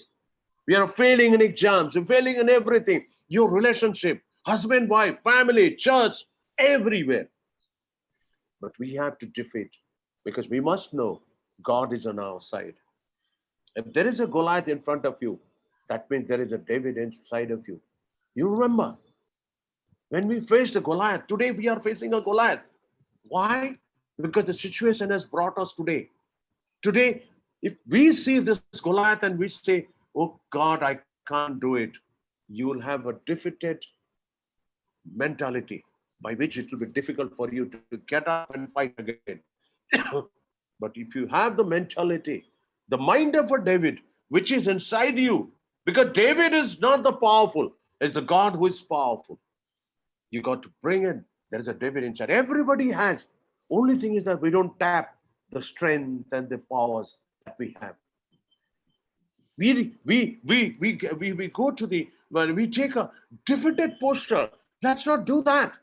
Speaker 1: We are failing in exams, we're failing in everything. Your relationship, husband, wife, family, church, everywhere. But we have to defeat because we must know God is on our side. If there is a Goliath in front of you, that means there is a David inside of you. You remember when we faced a Goliath, today we are facing a Goliath. Why? Because the situation has brought us today. Today, if we see this Goliath and we say, oh God, I can't do it, you will have a defeated mentality by which it will be difficult for you to get up and fight again. But if you have the mentality, the mind of a David, which is inside you, because David is not the powerful, it's the God who is powerful. You got to bring in, there is a David inside. Everybody has. Only thing is that we don't tap the strength and the powers that we have. We go to the, when we take a defeated posture. Let's not do that.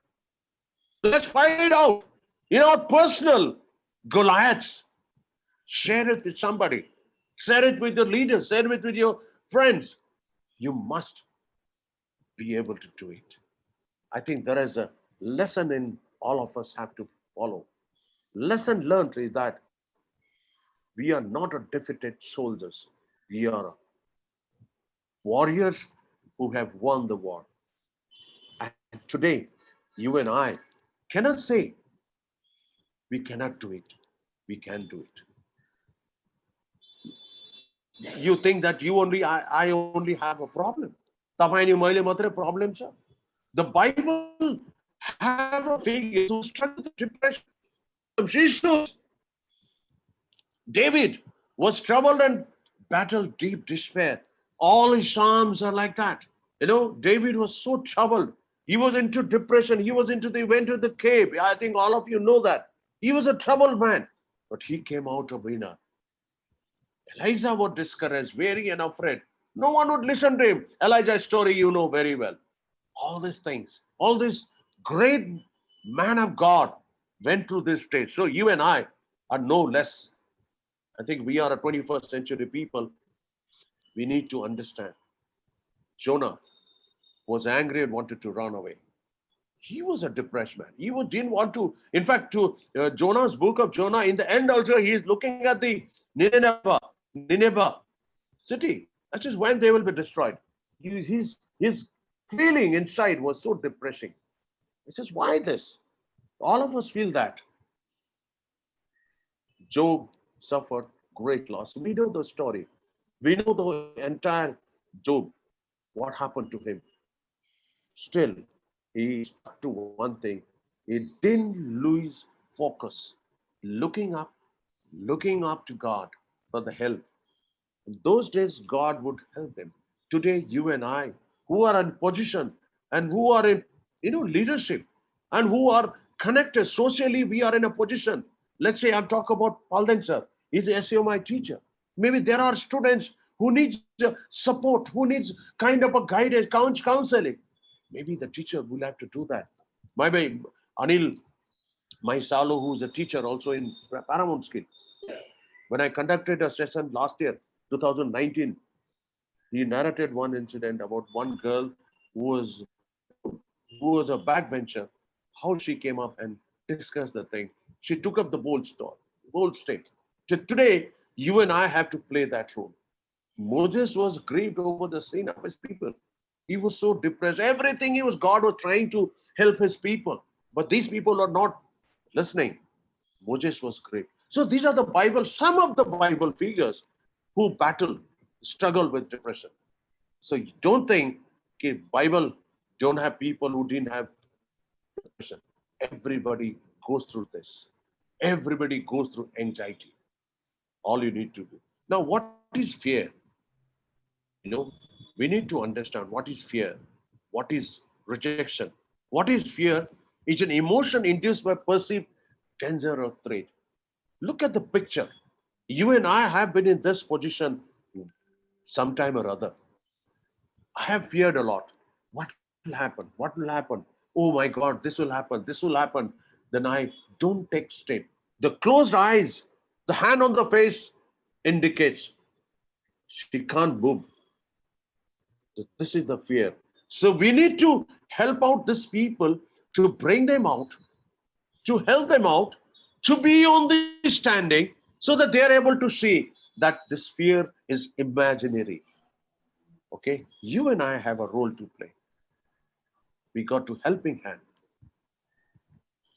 Speaker 1: Let's fight it out in our personal Goliaths. Share it with somebody. Share it with your leaders. Share it with your friends. You must be able to do it. I think there is a lesson in all of us have to follow. Lesson learned is that we are not a defeated soldiers. We are warriors who have won the war. And today, you and I cannot say we cannot do it. We can do it. You think that you only, I only have a problem. तपाईँ अनि मैले मात्रै problem छ. The Bible have a figure who struggled with depression, issues. David was troubled and battled deep despair. All his psalms are like that. You know, David was so troubled. He was into depression. He went to the cave. I think all of you know that. He was a troubled man, but he came out a winner. Elijah was discouraged, weary and afraid. No one would listen to him. Elijah's story you know very well. All these things, all this great man of God went through this stage. So you and I are no less. I think we are a 21st century people. We need to understand. Jonah was angry and wanted to run away. He was a depressed man. Didn't want to. In fact, to Jonah's book of Jonah, in the end also, he is looking at the Nineveh city. That is when they will be destroyed. His feeling inside was so depressing. He says, why this? All of us feel that. Job suffered great loss. We know the story. We know the entire Job, what happened to him. Still, he stuck to one thing. He didn't lose focus. Looking up to God for the help. In those days, God would help him. Today, you and I, who are in position and who are in leadership and who are connected socially, we are in a position. Let's say I'm talking about Palden sir. He's a SEOMI teacher. Maybe there are students who need support, who needs kind of a guidance, counseling. Maybe the teacher will have to do that. Maybe Anil Maisalo, who's a teacher also in Paramount Skill. When I conducted a session last year, 2019, he narrated one incident about one girl who was a backbencher, how she came up and discussed the thing. She took up the bold state. Today, you and I have to play that role. Moses was grieved over the sin of his people. He was so depressed. Everything God was trying to help his people. But these people are not listening. Moses was great. So these are the Bible, some of the Bible figures who struggle with depression. So you don't think okay, Bible don't have people who didn't have depression. Everybody goes through this. Everybody goes through anxiety. All you need to do. Now, what is fear? You know, we need to understand what is fear, what is rejection. What is fear? It's an emotion induced by perceived danger or threat. Look at the picture. You and I have been in this position sometime or other. I have feared a lot. What will happen? What will happen? Oh my God, this will happen. This will happen. Then I don't take step. The closed eyes, the hand on the face indicates she can't move. This is the fear. So we need to help out these people to bring them out, to help them out, to be on the standing so that they are able to see that this fear is imaginary. Okay? You and I have a role to play. We got to helping hand.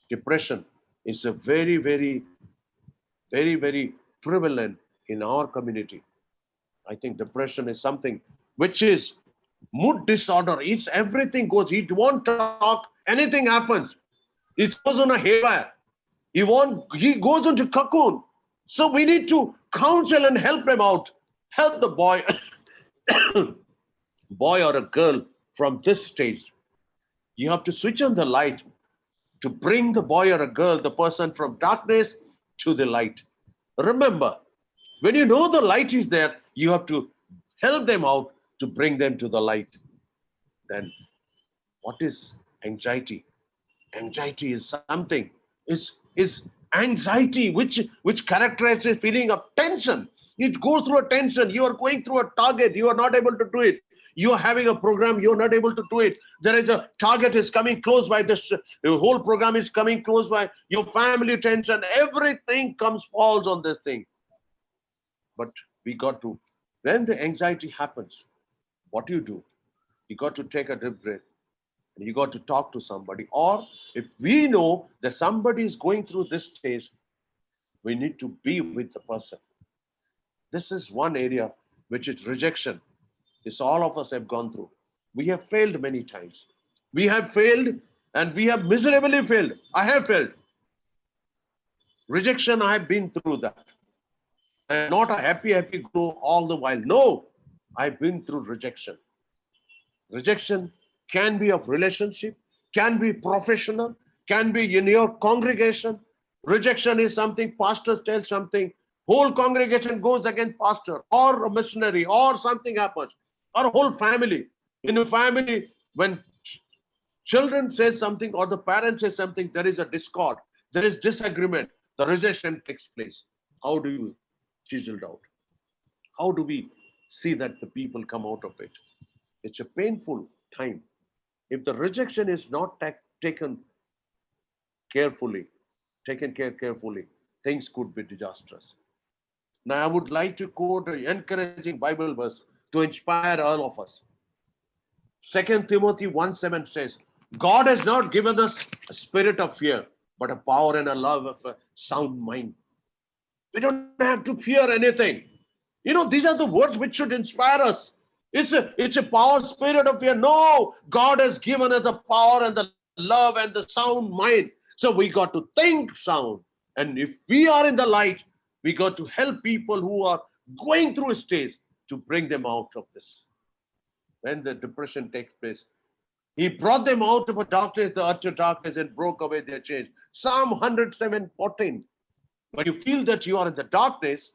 Speaker 1: Depression is a very prevalent in our community. I think depression is something which is mood disorder. It's everything goes. He won't talk. Anything happens. It goes on a haywire. He goes into cocoon. So we need to counsel and help him out. Help the boy, boy or a girl from this stage. You have to switch on the light to bring the boy or a girl, the person from darkness to the light. Remember, when you know the light is there, you have to help them out to bring them to the light. Then what is anxiety? Anxiety is something, is anxiety which characterizes a feeling of tension. It goes through a tension. You are going through a target, you are not able to do it. You are having a program, you are not able to do it. There is a target is coming close by, this whole program is coming close by, your family tension, everything falls on this thing. But we got to, when the anxiety happens, what do? You got to take a deep breath. And you got to talk to somebody. Or if we know that somebody is going through this stage, we need to be with the person. This is one area which is rejection. This all of us have gone through. We have failed many times. We have failed and we have miserably failed. I have failed. Rejection, I have been through that. I am not a happy go all the while. No, I've been through rejection. Rejection can be of relationship, can be professional, can be in your congregation. Rejection is something, pastors tell something, whole congregation goes against pastor or a missionary or something happens, or a whole family. In a family, when children say something or the parents say something, there is a discord, there is disagreement, the rejection takes place. How do you chisel it out? How do we see that the people come out of it? It's a painful time. If the rejection is not taken carefully, things could be disastrous. Now, I would like to quote an encouraging Bible verse to inspire all of us. 2 Timothy 1:7 says, God has not given us a spirit of fear, but a power and a love of a sound mind. We don't have to fear anything. These are the words which should inspire us. It's a power spirit of fear. No, God has given us the power and the love and the sound mind. So we got to think sound. And if we are in the light, we got to help people who are going through a stage to bring them out of this. When the depression takes place, he brought them out of a darkness, the utter darkness, and broke away their chains. Psalm 107:14. When you feel that you are in the darkness,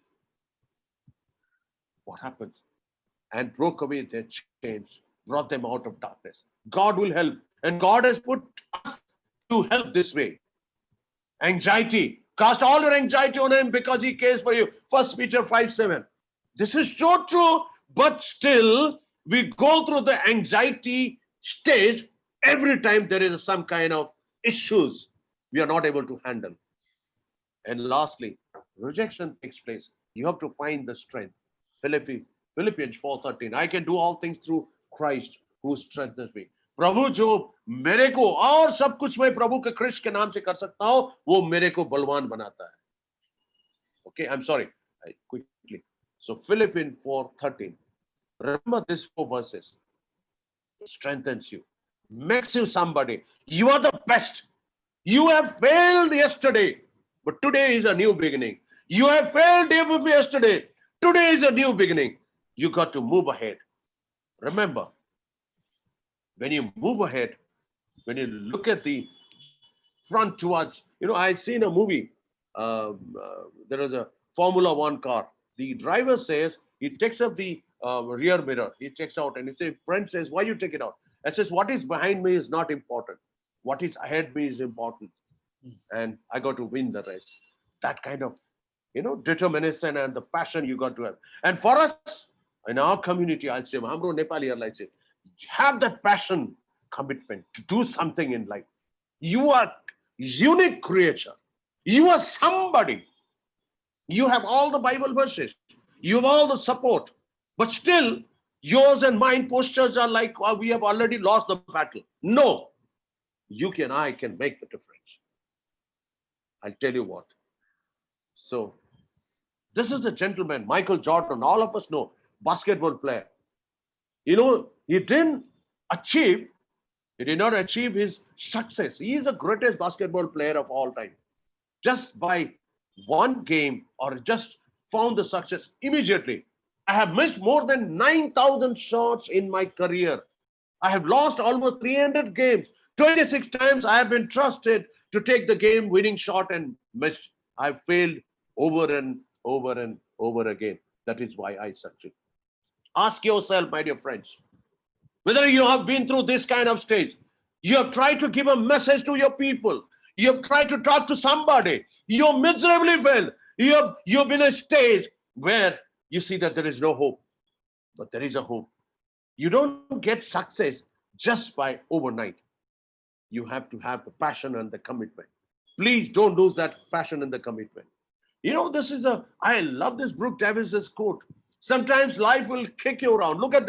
Speaker 1: what happens? And broke away their chains, brought them out of darkness. God will help. And God has put us to help this way. Anxiety. Cast all your anxiety on him because he cares for you. 1 Peter 5:7. This is so true, but still we go through the anxiety stage every time there is some kind of issues we are not able to handle. And lastly, rejection takes place. You have to find the strength. Philippians 4:13. I can do all things through Christ who strengthens me. प्रभु जो मेरे को और सब कुछ मैं प्रभु के कृष्ण के नाम से कर सकता हूं, वो मेरे को बलवान बनाता है. Okay, I'm sorry. Quickly. So Philippians 4:13. Remember these four verses. Strengthens you, makes you somebody. You are the best. You have failed yesterday, but today is a new beginning. You have failed yesterday. Today is a new beginning. You got to move ahead. Remember, when you move ahead, when you look at the front towards, I seen a movie. There was a Formula One car. The driver says he takes up the rear mirror. He checks out and he says, friend says, why you take it out? I says, what is behind me is not important. What is ahead me is important. And I got to win the race. That kind of, determination and the passion you got to have. And for us, in our community, I'll say, Hamro Nepali, I'll say, have that passion, commitment to do something in life. You are unique creature. You are somebody. You have all the Bible verses. You have all the support. But still, yours and mine postures are like, oh, we have already lost the battle. No. I can make the difference. I'll tell you what. So, this is the gentleman, Michael Jordan. All of us know, basketball player. He did not achieve his success. He is the greatest basketball player of all time. Just by one game or just found the success immediately. I have missed more than 9,000 shots in my career. I have lost almost 300 games. 26 times I have been trusted to take the game winning shot and missed. I failed over and over and over again. That is why I succeed. Ask yourself, my dear friends, whether you have been through this kind of stage. You have tried to give a message to your people. You have tried to talk to somebody. You miserably failed. You've been a stage where you see that there is no hope. But there is a hope. You don't get success just by overnight. You have to have the passion and the commitment. Please don't lose that passion and the commitment. I love this Brooke Davis's quote. Sometimes life will kick you around. Look at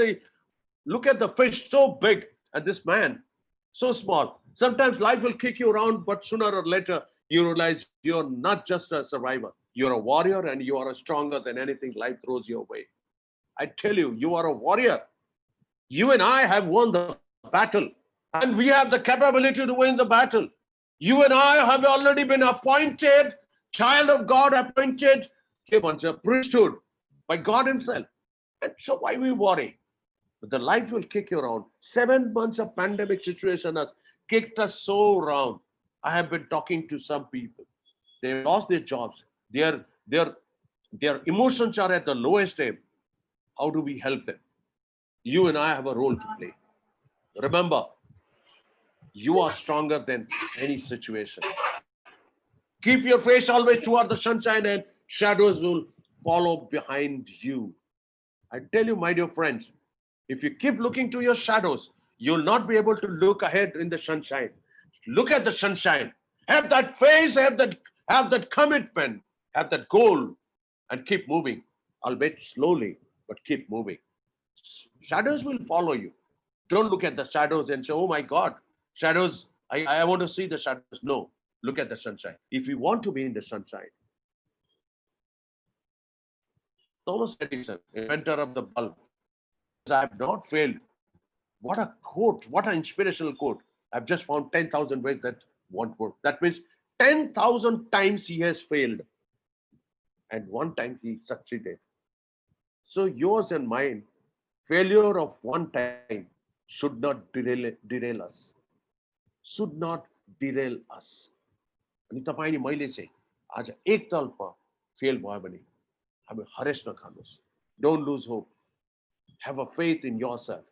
Speaker 1: the fish so big and this man so small. Sometimes life will kick you around, but sooner or later you realize you're not just a survivor. You're a warrior and you are stronger than anything life throws your way. I tell you, you are a warrior. You and I have won the battle and we have the capability to win the battle. You and I have already been appointed, child of God appointed, a priesthood by God himself. And so why we worry? But the life will kick you around. 7 months of pandemic situation has kicked us so around. I have been talking to some people. They lost their jobs. Their emotions are at the lowest ebb. How do we help them? You and I have a role to play. Remember, you are stronger than any situation. Keep your face always toward the sunshine and shadows will follow behind you. I tell you, my dear friends, if you keep looking to your shadows, you'll not be able to look ahead in the sunshine. Look at the sunshine. Have that face, have that commitment, have that goal, and keep moving. Albeit slowly, but keep moving. Shadows will follow you. Don't look at the shadows and say, oh my God, shadows, I want to see the shadows. No, look at the sunshine. If you want to be in the sunshine, Thomas Edison, inventor of the bulb, I have not failed. What a quote, what an inspirational quote. I've just found 10,000 ways that won't work. That means 10,000 times he has failed and one time he succeeded. So yours and mine, failure of one time should not derail us. Should not derail us. अनि तपाईं अनि मैले चाहिँ आज एकतर्फ fail भयो भने हामी हरेस नखानुहोस्. Don't lose hope. Have a faith in yourself.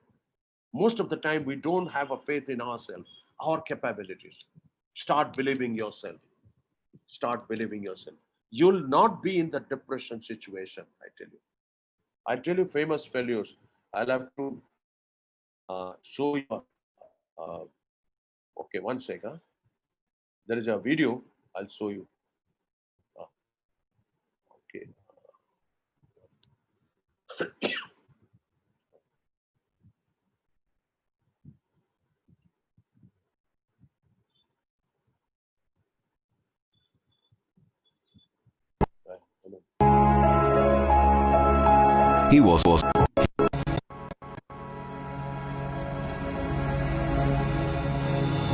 Speaker 1: Most of the time we don't have a faith in ourselves, our capabilities. Start believing yourself. Start believing yourself. You'll not be in the depression situation, I tell you. I tell you famous failures. I'll have to show you. Okay, one second. There is a video. I'll show you. Okay.
Speaker 6: He was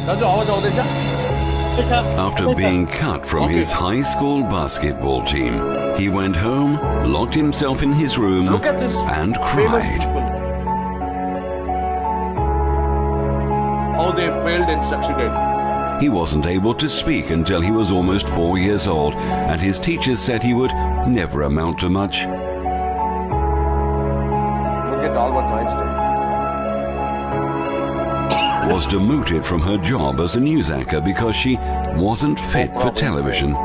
Speaker 1: दाजु आवाज आउँदैछ?
Speaker 6: After being cut from his high school basketball team, he went home, locked himself in his room,
Speaker 1: Look at this
Speaker 6: and
Speaker 1: famous
Speaker 6: cried.
Speaker 1: people. How they failed and succeeded.
Speaker 6: He wasn't able to speak until he was almost 4 years old, and his teachers said he would never amount to much.
Speaker 1: Look at Albert Einstein.
Speaker 6: Was demoted from her job as a news anchor because she wasn't fit for television.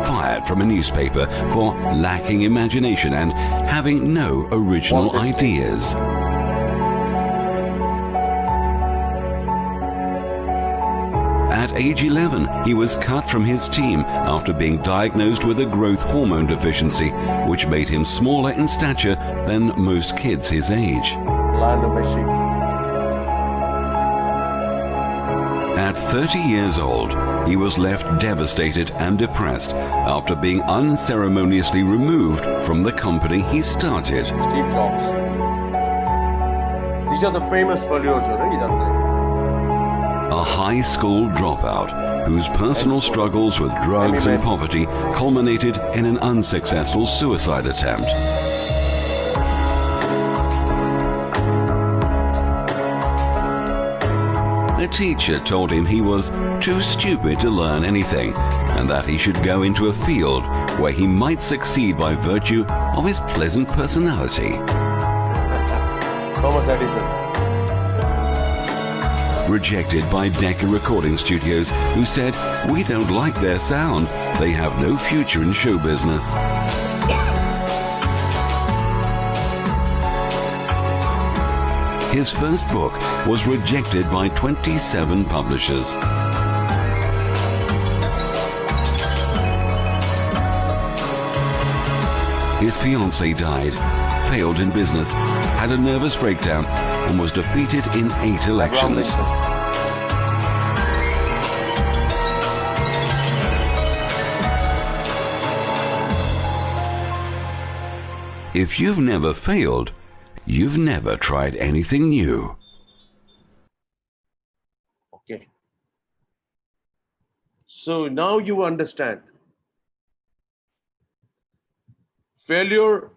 Speaker 6: Fired from a newspaper for lacking imagination and having no original ideas. At age 11, he was cut from his team after being diagnosed with a growth hormone deficiency, which made him smaller in stature than most kids his age.
Speaker 1: Lionel Messi.
Speaker 6: At 30 years old, he was left devastated and depressed after being unceremoniously removed from the company he started.
Speaker 1: Steve Jobs. These are the famous failures, right?
Speaker 6: A high school dropout whose personal struggles with drugs and poverty culminated in an unsuccessful suicide attempt. A teacher told him he was too stupid to learn anything and that he should go into a field where he might succeed by virtue of his pleasant personality.
Speaker 1: Thomas Edison.
Speaker 6: Rejected by Decca Recording Studios, who said, "We don't like their sound. They have no future in show business." His first book was rejected by 27 publishers. His fiancée died, failed in business, had a nervous breakdown, and was defeated in 8 elections. If you've never failed, you've never tried anything new.
Speaker 1: Okay. So now you understand. Failure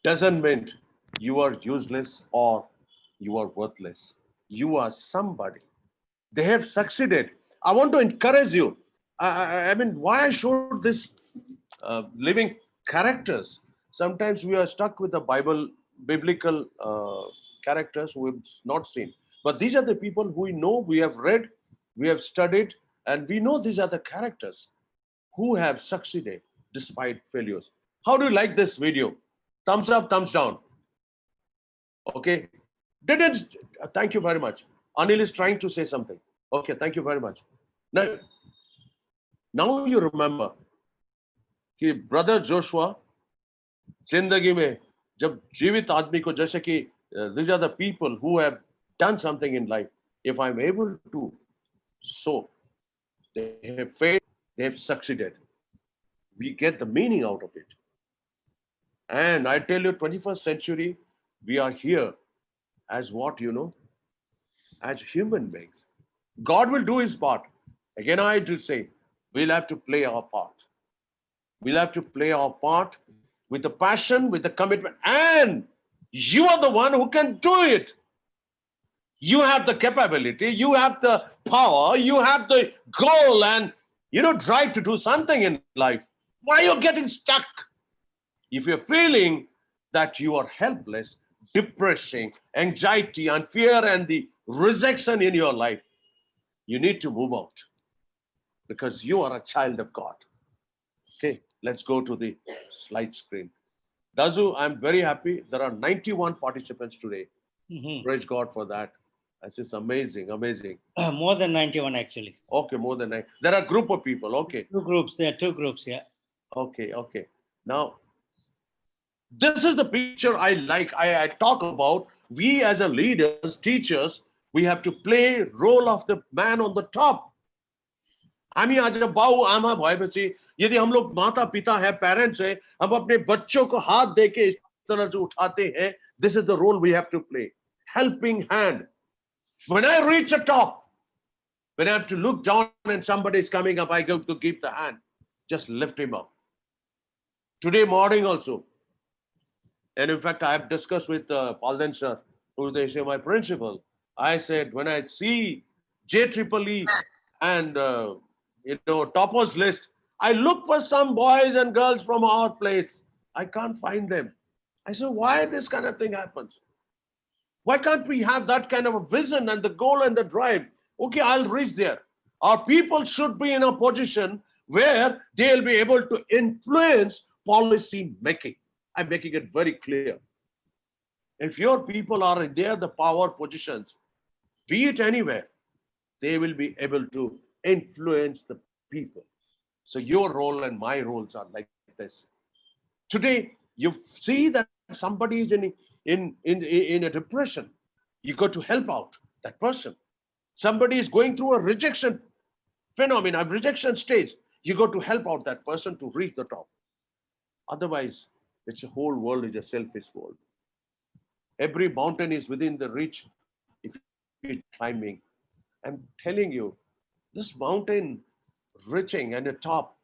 Speaker 1: doesn't mean you are useless or you are worthless. You are somebody. They have succeeded. I want to encourage you. I mean, why I showed this living characters. Sometimes we are stuck with the biblical characters we've not seen. But these are the people who we know, we have read, we have studied, and we know these are the characters who have succeeded despite failures. How do you like this video? Thumbs up, thumbs down. Okay. Thank you very much. Anil is trying to say something. Okay, thank you very much. Now you remember कि brother Joshua जिंदगी में जब जीवित आदमी को जैसे कि these are the people who have done something in life. If I'm able to, so they have failed, they have succeeded. We get the meaning out of it. And I tell you, 21st century, we are here as what, as human beings. God will do his part. Again, I do say, we'll have to play our part. We'll have to play our part with the passion, with the commitment. And you are the one who can do it. You have the capability, you have the power, you have the goal and, drive to do something in life. Why are you getting stuck? If you're feeling that you are helpless, depression, anxiety, and fear, and the rejection in your life, you need to move out because you are a child of God. Okay, let's go to the slide screen. Dazu, I'm very happy. There are 91 participants today. Praise God for that. This is amazing, amazing.
Speaker 2: More than 91 actually.
Speaker 1: Okay, more than 9. There are a group of people. Okay.
Speaker 2: Two groups. There are 2 groups. Yeah.
Speaker 1: Okay. Now, this is the picture I like. I talk about. We as a leaders, teachers, we have to play role of the man on the top. हामी आज बाउ आमा भएपछि यदि हम लोग माता पिता है, पेरेंट्स है, हम अपने बच्चों को हाथ दे के इस तरह से उठाते हैं, this is the role we have to play. Helping hand. When I reach the top, when I have to look down and somebody is coming up, I go to give the hand. Just lift him up. Today morning also, and in fact, I have discussed with Palden sir, who they say my principal. I said, when I see JEEE and toppers list, I look for some boys and girls from our place. I can't find them. I said, why this kind of thing happens? Why can't we have that kind of a vision and the goal and the drive? Okay, I'll reach there. Our people should be in a position where they'll be able to influence policy making. I'm making it very clear. If your people are in there, the power positions, be it anywhere, they will be able to influence the people. So your role and my roles are like this. Today, you see that somebody is in a depression. You got to help out that person. Somebody is going through a rejection phenomenon, a rejection stage. You got to help out that person to reach the top. Otherwise, it's a whole world is a selfish world. Every mountain is within the reach if you're climbing. I'm telling you, this mountain reaching and the top,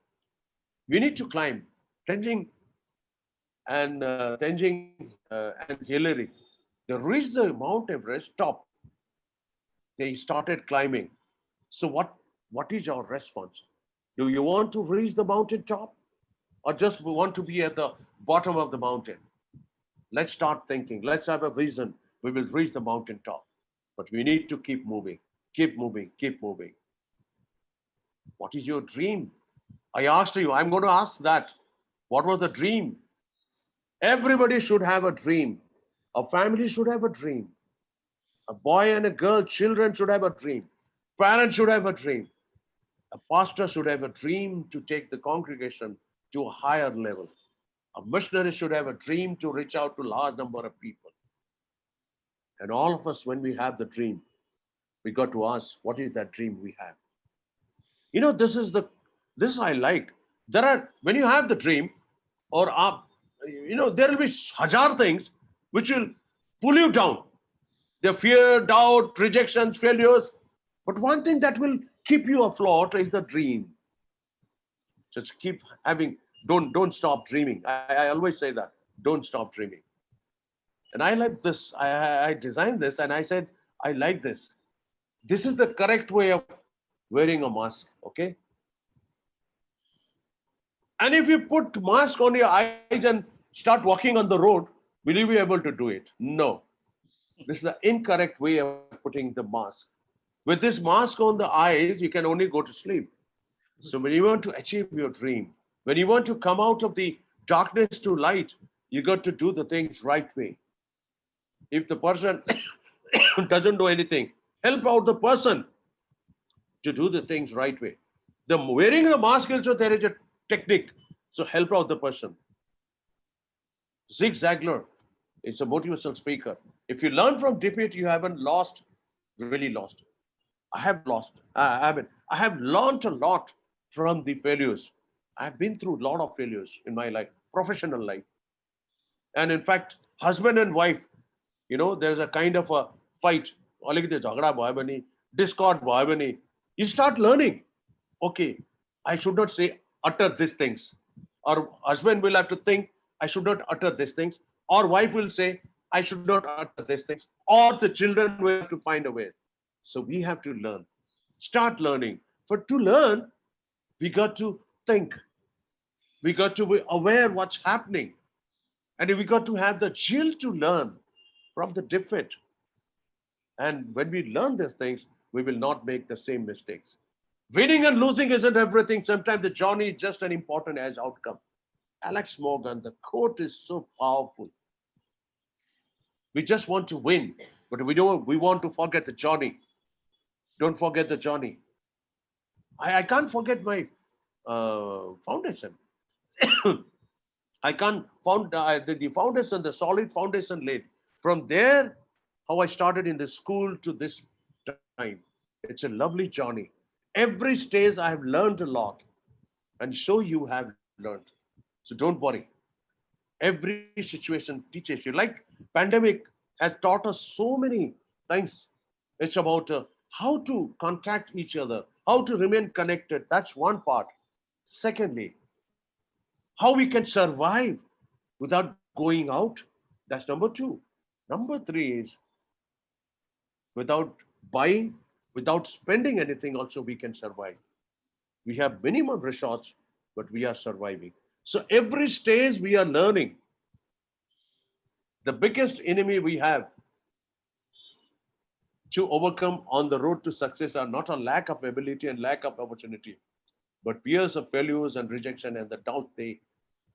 Speaker 1: we need to climb. Tenzing and Hillary, they reached the Mount Everest top. They started climbing. So what is our response? Do you want to reach the mountain top, or just want to be at the bottom of the mountain? Let's start thinking. Let's have a vision. We will reach the mountain top, but we need to keep moving, keep moving, keep moving. What is your dream? I asked you, I'm going to ask that. What was the dream? Everybody should have a dream. A family should have a dream. A boy and a girl, children should have a dream. Parents should have a dream. A pastor should have a dream to take the congregation to a higher level. A missionary should have a dream to reach out to a large number of people. And all of us, when we have the dream, we got to ask, what is that dream we have? You know, this I like. There are, when you have the dream, or there will be hazard things which will pull you down. The fear, doubt, rejections, failures. But one thing that will keep you afloat is the dream. Just keep having, don't stop dreaming. I always say that, don't stop dreaming. And I like this. I designed this and I said, I like this. This is the correct way of wearing a mask, okay? And if you put mask on your eyes and start walking on the road, will you be able to do it? No. This is the incorrect way of putting the mask. With this mask on the eyes, you can only go to sleep. So when you want to achieve your dream, when you want to come out of the darkness to light, you got to do the things right way. If the person doesn't do anything, help out the person to do the things right way. The wearing the mask also, there is a technique. So help out the person. Zig Ziglar is a motivational speaker. If you learn from defeat, you haven't lost, really lost. I have lost. I have learned a lot from the failures. I've been through a lot of failures in my life, professional life. And in fact, husband and wife, there's a kind of a fight. Discord. You start learning. Okay, I should not say utter these things. Or husband will have to think, I should not utter these things. Or wife will say, I should not utter these things. Or the children will have to find a way. So we have to learn. Start learning. But to learn, we got to think. We got to be aware what's happening. And we got to have the chill to learn from the defeat. And when we learn these things, we will not make the same mistakes. Winning and losing isn't everything. Sometimes the journey is just as important as outcome. Alex Morgan, the quote is so powerful. We just want to win, but we want to forget the journey. Don't forget the journey. I can't forget my foundation. I can't the foundation, the solid foundation laid. From there, how I started in the school to this time. It's a lovely journey. Every stage I have learned a lot. And so you have learned. So don't worry. Every situation teaches you. Like pandemic has taught us so many things. It's about how to contact each other, how to remain connected. That's one part. Secondly, how we can survive without going out. That's number two. Number three is without buying, without spending anything, also we can survive. We have minimum resource, but we are surviving. So every stage we are learning. The biggest enemy we have to overcome on the road to success are not a lack of ability and lack of opportunity, but fears of failures and rejection and the doubt they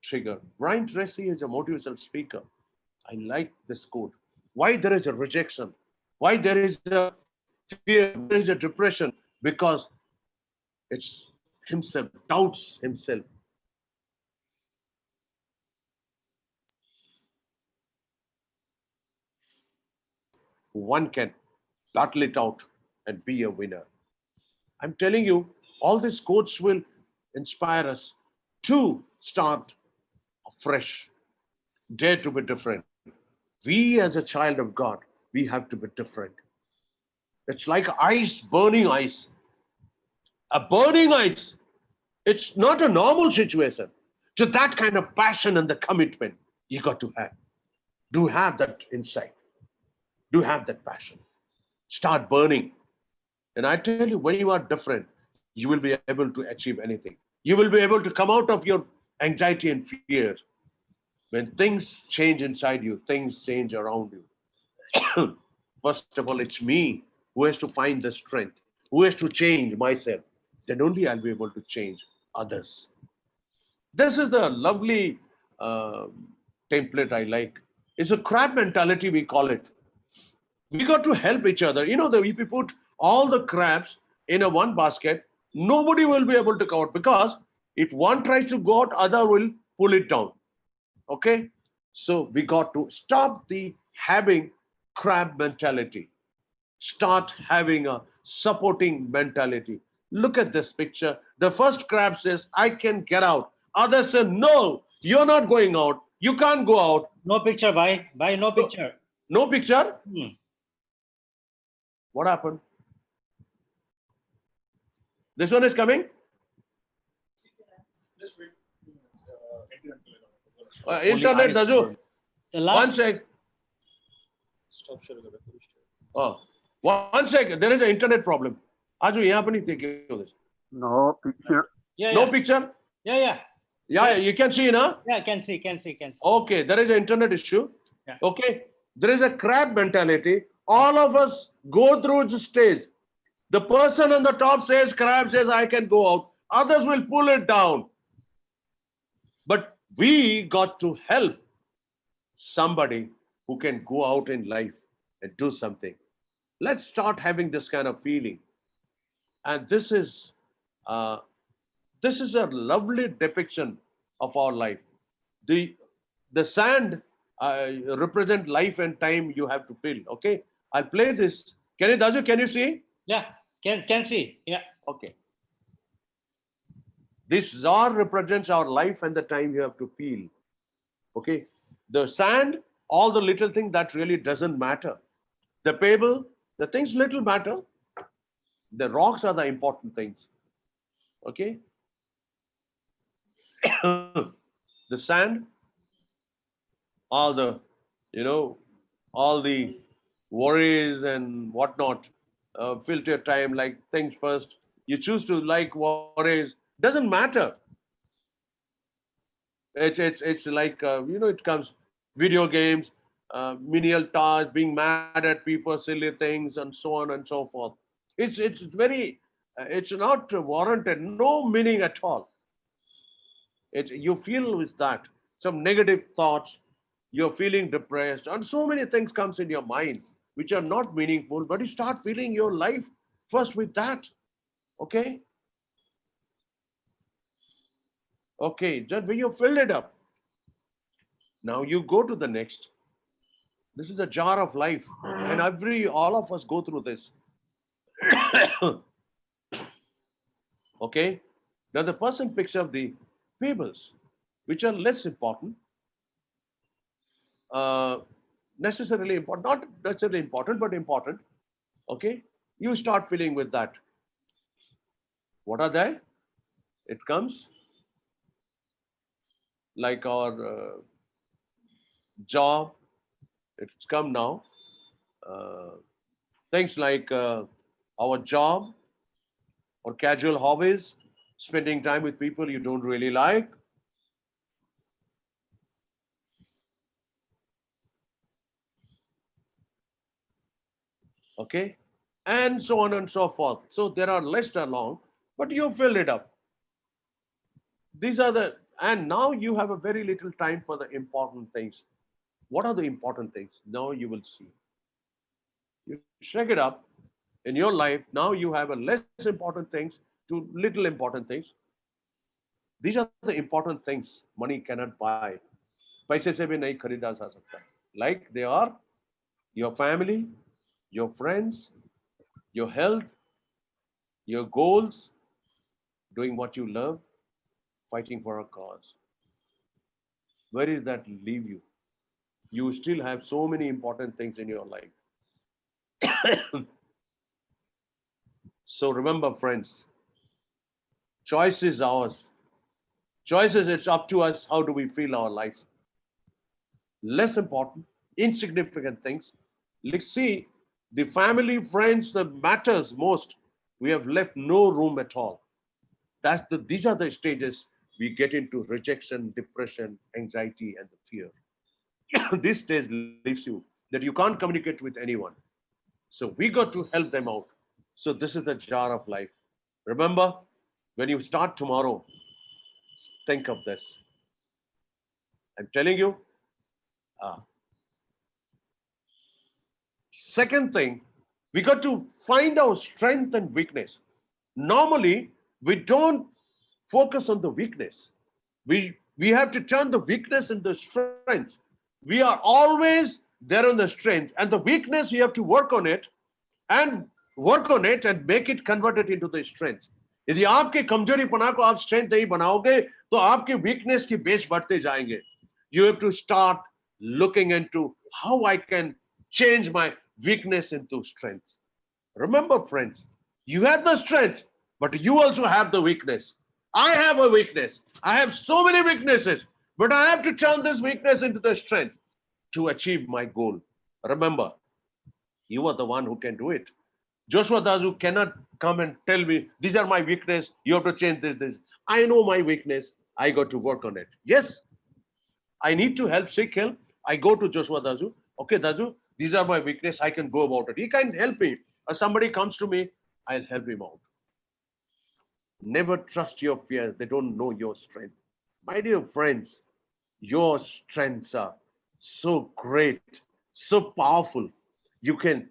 Speaker 1: trigger. Brian Tracy is a motivational speaker. I like this quote. Why there is a rejection? Why there is a fear? There is a depression? Because it's himself, doubts himself. One can battle it out and be a winner. I'm telling you, all these quotes will inspire us to start afresh, dare to be different. We, as a child of God, we have to be different. It's like ice, burning ice. A burning ice. It's not a normal situation. So that kind of passion and the commitment you got to have. Do have that insight. Do have that passion. Start burning. And I tell you, when you are different, you will be able to achieve anything. You will be able to come out of your anxiety and fear. When things change inside you, things change around you. First of all, it's me who has to find the strength, who has to change myself. Then only I'll be able to change others. This is the lovely template I like. It's a crab mentality, we call it. We got to help each other. You know, if we put all the crabs in a one basket, nobody will be able to go out because if one tries to go out, other will pull it down. Okay? So we got to stop the having crab mentality. Start having a supporting mentality. Look at this picture. The first crab says, I can get out. Others say, no, you're not going out. You can't go out.
Speaker 2: No picture, bye. Bye, no picture.
Speaker 1: No picture?
Speaker 2: Hmm.
Speaker 1: What happened? This one is coming?
Speaker 4: Just wait.
Speaker 1: Internet, Daju.
Speaker 2: The
Speaker 1: One
Speaker 2: last,
Speaker 1: sec.
Speaker 4: Stop sharing the record.
Speaker 1: Oh, one sec. There is an internet problem. Aju, यहाँ पनि देखियो this.
Speaker 5: No picture.
Speaker 2: yeah,
Speaker 1: No
Speaker 2: yeah.
Speaker 1: picture?
Speaker 2: Yeah.
Speaker 1: Yeah, you can see, na?
Speaker 2: Yeah, can see.
Speaker 1: Okay, there is an internet issue.
Speaker 2: Yeah.
Speaker 1: Okay, there is a crab mentality. All of us go through the stage. The person on the top says, crab says, I can go out. Others will pull it down. But we got to help somebody who can go out in life and do something. Let's start having this kind of feeling. And this is a lovely depiction of our life. The sand represent life and time you have to fill. Okay, I'll play this. Daju, can you see?
Speaker 2: Yeah, can see. Yeah.
Speaker 1: Okay. This jar represents our life and the time you have to feel. Okay. The sand, all the little thing that really doesn't matter. The pebble, the things little matter. The rocks are the important things. Okay. The sand, all the, all the worries and whatnot, filter your time, like things first. You choose to like worries, doesn't matter. It's like, it comes video games, menial tasks, being mad at people, silly things, and so on and so forth. It's very, it's not warranted, no meaning at all. You feel with that some negative thoughts, you're feeling depressed, and so many things comes in your mind which are not meaningful, but you start feeling your life first with that. Okay. Okay, just when you fill it up, now you go to the next. This is a jar of life, and all of us go through this. Okay, Now the person picks up the fables, which are less important, necessarily important, not necessarily important, but important. Okay, you start feeling with that. What are they? It comes like our job. It's come now. Things like our job or casual hobbies, spending time with people you don't really like. Okay, and so on and so forth. So there are lists along, but you fill it up. These are the, and now you have a very little time for the important things. What are the important things? Now you will see. You shake it up in your life. Now you have a less important things to little important things. These are the important things money cannot buy. पैसे से भी नहीं खरीदा जा सकता. Like they are your family, your friends, your health, your goals, doing what you love, fighting for a cause. Where does that leave you? You still have so many important things in your life. So remember, friends, choice is ours. Choices, it's up to us. How do we feel our life? Less important, insignificant things. Let's see, the family, friends that matters most, we have left no room at all. These are the stages we get into rejection, depression, anxiety, and the fear. This stage leaves you that you can't communicate with anyone. So we got to help them out. So this is the jar of life. Remember, when you start tomorrow, think of this. I'm telling you. Second thing, we got to find our strength and weakness. Normally, we don't focus on the weakness. We have to turn the weakness into strength. We are always there on the strength, and the weakness we have to work on it and make it convert it into the strength. यदि आपके कमजोरीपना को आप strength नहीं बनाओगे तो आपके weakness की base बढ़ते जाएंगे. You have to start looking into how I can change my weakness into strength. Remember, friends, you have the strength, but you also have the weakness. I have a weakness. I have so many weaknesses, but I have to turn this weakness into the strength to achieve my goal. Remember, you are the one who can do it. Joshua Dasu cannot come and tell me, these are my weakness, you have to change this. I know my weakness, I got to work on it. Yes, I need to seek help. I go to Joshua Dasu. Okay, Dasu, these are my weakness, I can go about it. He can help me. Or somebody comes to me, I'll help him out. Never trust your fears. They don't know your strength. My dear friends, your strengths are so great, so powerful. You can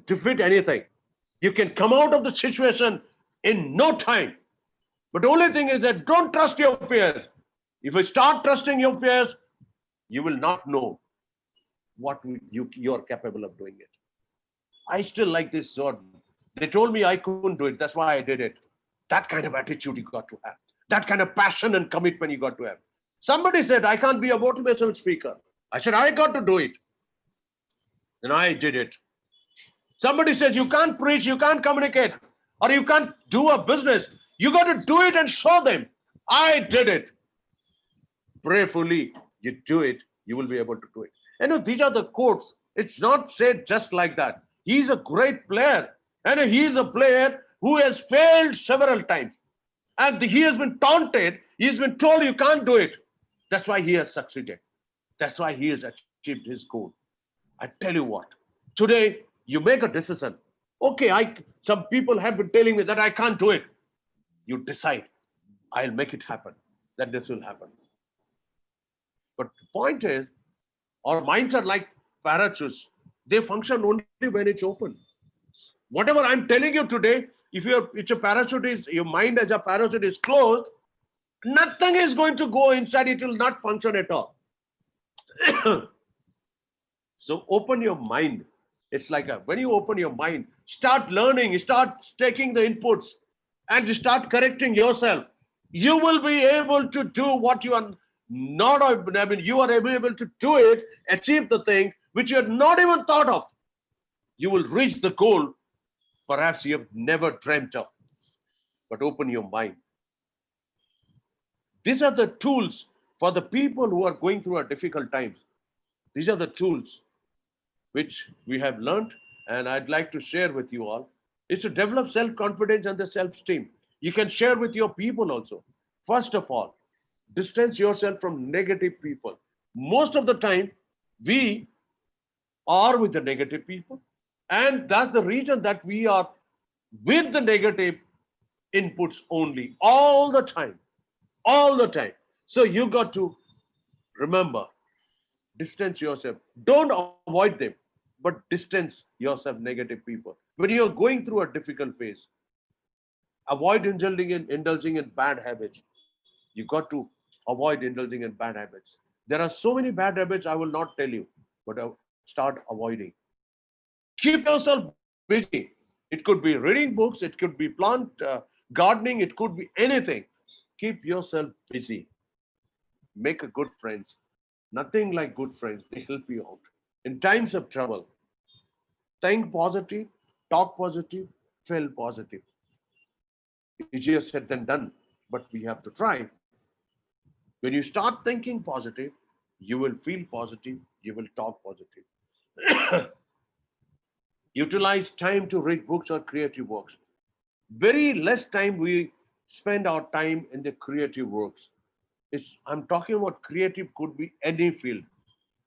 Speaker 1: defeat anything. You can come out of the situation in no time. But the only thing is that don't trust your fears. If you start trusting your fears, you will not know what you're capable of doing it. I still like this sword. They told me I couldn't do it. That's why I did it. That kind of attitude you got to have. That kind of passion and commitment you got to have. Somebody said, I can't be a motivational speaker. I said, I got to do it. And I did it. Somebody says, you can't preach, you can't communicate, or you can't do a business. You got to do it and show them. I did it. Prayerfully, you do it, you will be able to do it. You know, these are the quotes. It's not said just like that. He's a great player. And he's a player who has failed several times. And he has been taunted. He's been told you can't do it. That's why he has succeeded. That's why he has achieved his goal. I tell you what, today you make a decision. Okay, some people have been telling me that I can't do it. You decide, I'll make it happen. That this will happen. But the point is, our minds are like parachutes. They function only when it's open. Whatever I'm telling you today, if your mind as a parachute is closed, nothing is going to go inside. It will not function at all. So open your mind. It's like when you open your mind, start learning, start taking the inputs, and start correcting yourself. You will be able to do what you are not, I mean, you are able to do it, achieve the thing which you had not even thought of. You will reach the goal perhaps you have never dreamt of. But open your mind. These are the tools for the people who are going through a difficult times. These are the tools which we have learned, and I'd like to share with you all, is to develop self-confidence and the self-esteem. You can share with your people also. First of all, distance yourself from negative people. Most of the time, we are with the negative people, and that's the reason that we are with the negative inputs only all the time, all the time. So you got to remember, distance yourself. Don't avoid them, but distance yourself negative people. When you're going through a difficult phase, avoid indulging in bad habits. You got to avoid indulging in bad habits. There are so many bad habits I will not tell you, but start avoiding. Keep yourself busy. It could be reading books, it could be plant gardening, it could be anything. Keep yourself busy. Make a good friends. Nothing like good friends. They help you out. In times of trouble, think positive, talk positive, feel positive. Easier said than done, but we have to try. When you start thinking positive, you will feel positive, you will talk positive. Utilize time to read books or creative works. Very less time we spend our time in the creative works. I'm talking about creative, could be any field.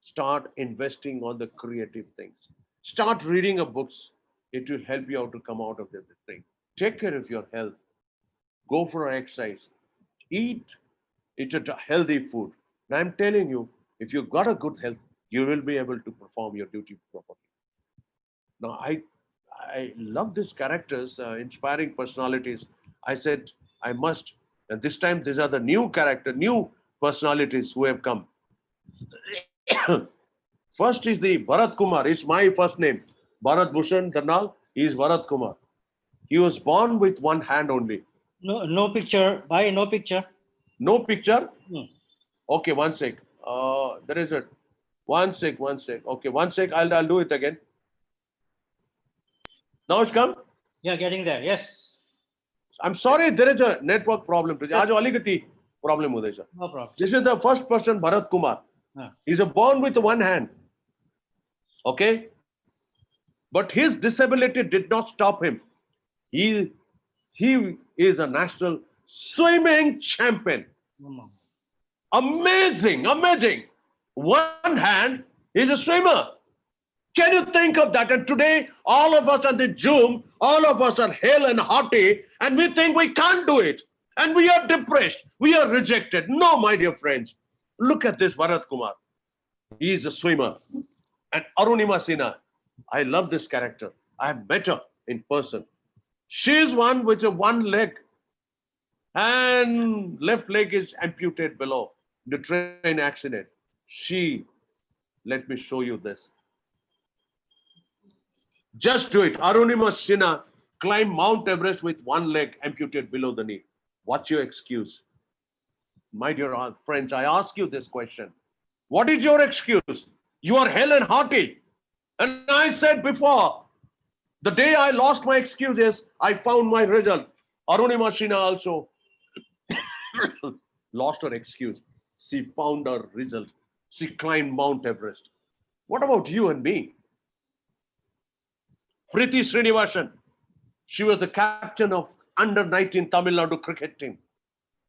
Speaker 1: Start investing on the creative things. Start reading a books. It will help you out to come out of this thing. Take care of your health. Go for exercise. Eat a healthy food. And I'm telling you, if you've got a good health, you will be able to perform your duty properly. Now, I love these characters, inspiring personalities. I said I must, and this time these are the new personalities who have come. First is the Bharat Kumar. It's my first name. Bharat Bhushan Darnal. He is Bharat Kumar. He was born with one hand only.
Speaker 2: No picture. Why no picture?
Speaker 1: No picture.
Speaker 2: Hmm.
Speaker 1: Okay, one sec. There is a one sec. Okay, one sec. I'll do it again. Now it's come.
Speaker 2: Yeah, getting there. Yes.
Speaker 1: I'm sorry, there is a network problem. आज अलिकति problem हुँदैछ.
Speaker 2: No problem.
Speaker 1: This is the first person, Bharat Kumar. He's born with one hand. Okay? But his disability did not stop him. He is a national swimming champion. Amazing. One hand, he's a swimmer. Can you think of that? And today, all of us on the Zoom, all of us are hale and hearty, and we think we can't do it. And we are depressed. We are rejected. No, my dear friends. Look at this Bharat Kumar. He is a swimmer. And Arunima Sinha, I love this character. I have met her in person. She is one with a one leg, and left leg is amputated below the train accident. Let me show you this. Just do it. Arunima Sinha climbed Mount Everest with one leg amputated below the knee. What's your excuse? My dear friends, I ask you this question. What is your excuse? You are hale and hearty. And I said before, the day I lost my excuses, I found my result. Arunima Sinha also lost her excuse. She found her result. She climbed Mount Everest. What about you and me? Preeti Srinivasan, she was the captain of under-19 Tamil Nadu cricket team.